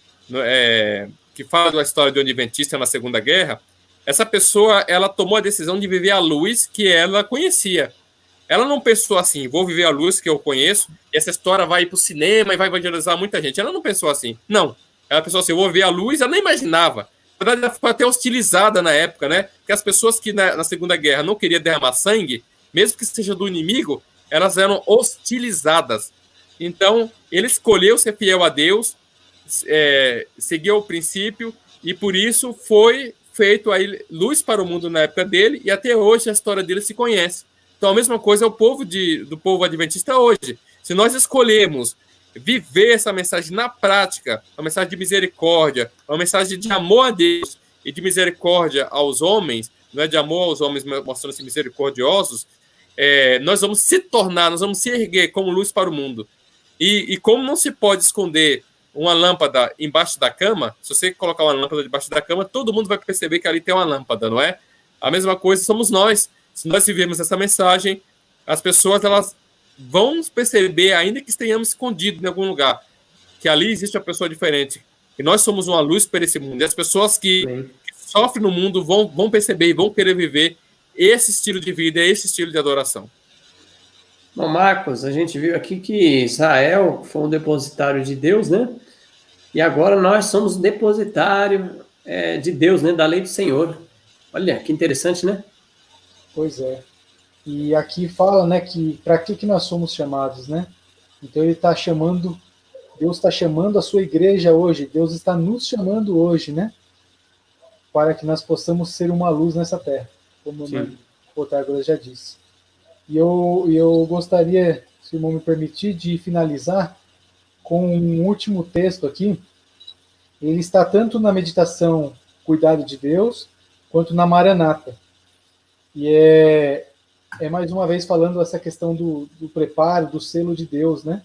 que fala da história do adventista na Segunda Guerra, essa pessoa, ela tomou a decisão de viver a luz que ela conhecia. Ela não pensou assim, vou viver a luz que eu conheço, e essa história vai ir para o cinema e vai evangelizar muita gente. Ela não pensou assim, não. Ela pensou assim, eu vou ver a luz, ela nem imaginava. Na verdade, ela foi até hostilizada na época, né? Porque as pessoas que na Segunda Guerra não queriam derramar sangue, mesmo que seja do inimigo, elas eram hostilizadas. Então, ele escolheu ser fiel a Deus, seguiu o princípio, e por isso foi feito aí luz para o mundo na época dele, e até hoje a história dele se conhece. Então, a mesma coisa é o povo do povo adventista hoje. Se nós escolhermos viver essa mensagem na prática, uma mensagem de misericórdia, uma mensagem de amor a Deus e de misericórdia aos homens, não é de amor aos homens mostrando-se misericordiosos, nós vamos se tornar, nós vamos se erguer como luz para o mundo. E como não se pode esconder uma lâmpada embaixo da cama, se você colocar uma lâmpada debaixo da cama, todo mundo vai perceber que ali tem uma lâmpada, não é? A mesma coisa somos nós. Se nós vivermos essa mensagem, as pessoas elas vão perceber, ainda que estejamos escondidos em algum lugar, que ali existe uma pessoa diferente. E nós somos uma luz para esse mundo. E as pessoas que sofrem no mundo vão perceber e vão querer viver esse estilo de vida, esse estilo de adoração. Bom, Marcos, a gente viu aqui que Israel foi um depositário de Deus, né? E agora nós somos depositário de Deus, né? Da lei do Senhor. Olha, que interessante, né? Pois é. E aqui fala, né, que para que nós somos chamados, né? Então ele está chamando, Deus está chamando a sua igreja hoje, Deus está nos chamando hoje, né? Para que nós possamos ser uma luz nessa terra, como o Protágoras já disse. E eu gostaria, se o irmão me permitir, de finalizar com um último texto aqui. Ele está tanto na meditação Cuidado de Deus, quanto na Maranata. E é mais uma vez falando essa questão do preparo, do selo de Deus, né,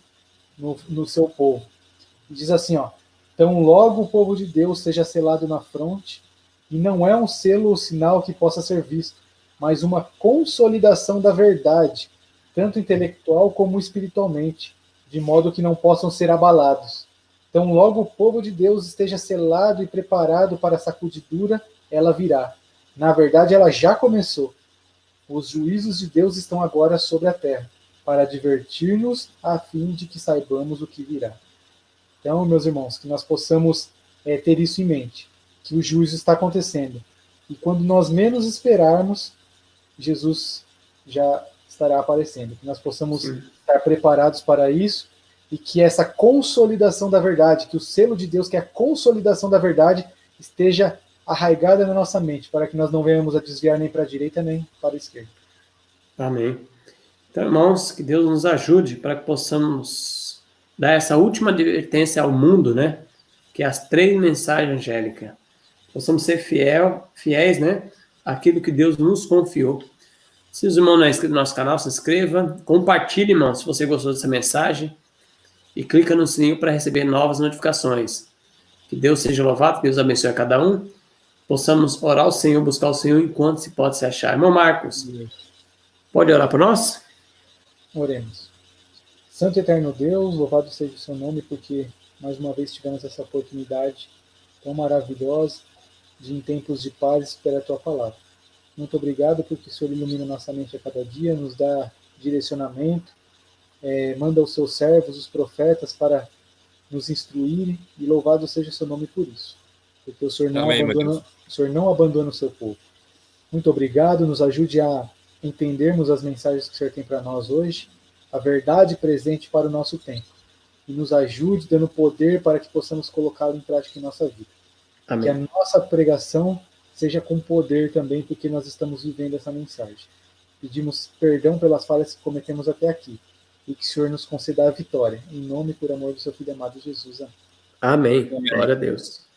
no seu povo. Diz assim, ó: então logo o povo de Deus seja selado na fronte, e não é um selo ou sinal que possa ser visto, mas uma consolidação da verdade, tanto intelectual como espiritualmente, de modo que não possam ser abalados. Então logo o povo de Deus esteja selado e preparado para a sacudidura, ela virá. Na verdade, ela já começou. Os juízos de Deus estão agora sobre a terra, para advertir-nos a fim de que saibamos o que virá. Então, meus irmãos, que nós possamos ter isso em mente, que o juízo está acontecendo. E quando nós menos esperarmos, Jesus já estará aparecendo. Que nós possamos estar preparados para isso e que essa consolidação da verdade, que o selo de Deus, que é a consolidação da verdade, esteja arraigada na nossa mente, para que nós não venhamos a desviar nem para a direita nem para a esquerda. Amém. Então, irmãos, que Deus nos ajude para que possamos dar essa última advertência ao mundo, né? Que é as 3 mensagens angélicas. Possamos ser fiéis, né? Aquilo que Deus nos confiou. Se os irmãos não é inscrito no nosso canal, se inscreva, compartilhe, irmão, se você gostou dessa mensagem, e clica no sininho para receber novas notificações. Que Deus seja louvado, que Deus abençoe a cada um. Possamos orar ao Senhor, buscar o Senhor enquanto se pode se achar. Irmão Marcos, pode orar por nós? Oremos. Santo e eterno Deus, louvado seja o seu nome, porque mais uma vez tivemos essa oportunidade tão maravilhosa de, em tempos de paz, esperar a tua palavra. Muito obrigado porque o Senhor ilumina nossa mente a cada dia, nos dá direcionamento, manda os seus servos, os profetas, para nos instruírem, e louvado seja o seu nome por isso. Porque o Senhor não abandona o seu povo. Muito obrigado, nos ajude a entendermos as mensagens que o Senhor tem para nós hoje, a verdade presente para o nosso tempo. E nos ajude dando poder para que possamos colocá-lo em prática em nossa vida. Amém. Que a nossa pregação seja com poder também, porque nós estamos vivendo essa mensagem. Pedimos perdão pelas falhas que cometemos até aqui, e que o Senhor nos conceda a vitória. Em nome e por amor do seu Filho amado Jesus. Amém. Amém. Glória a Deus.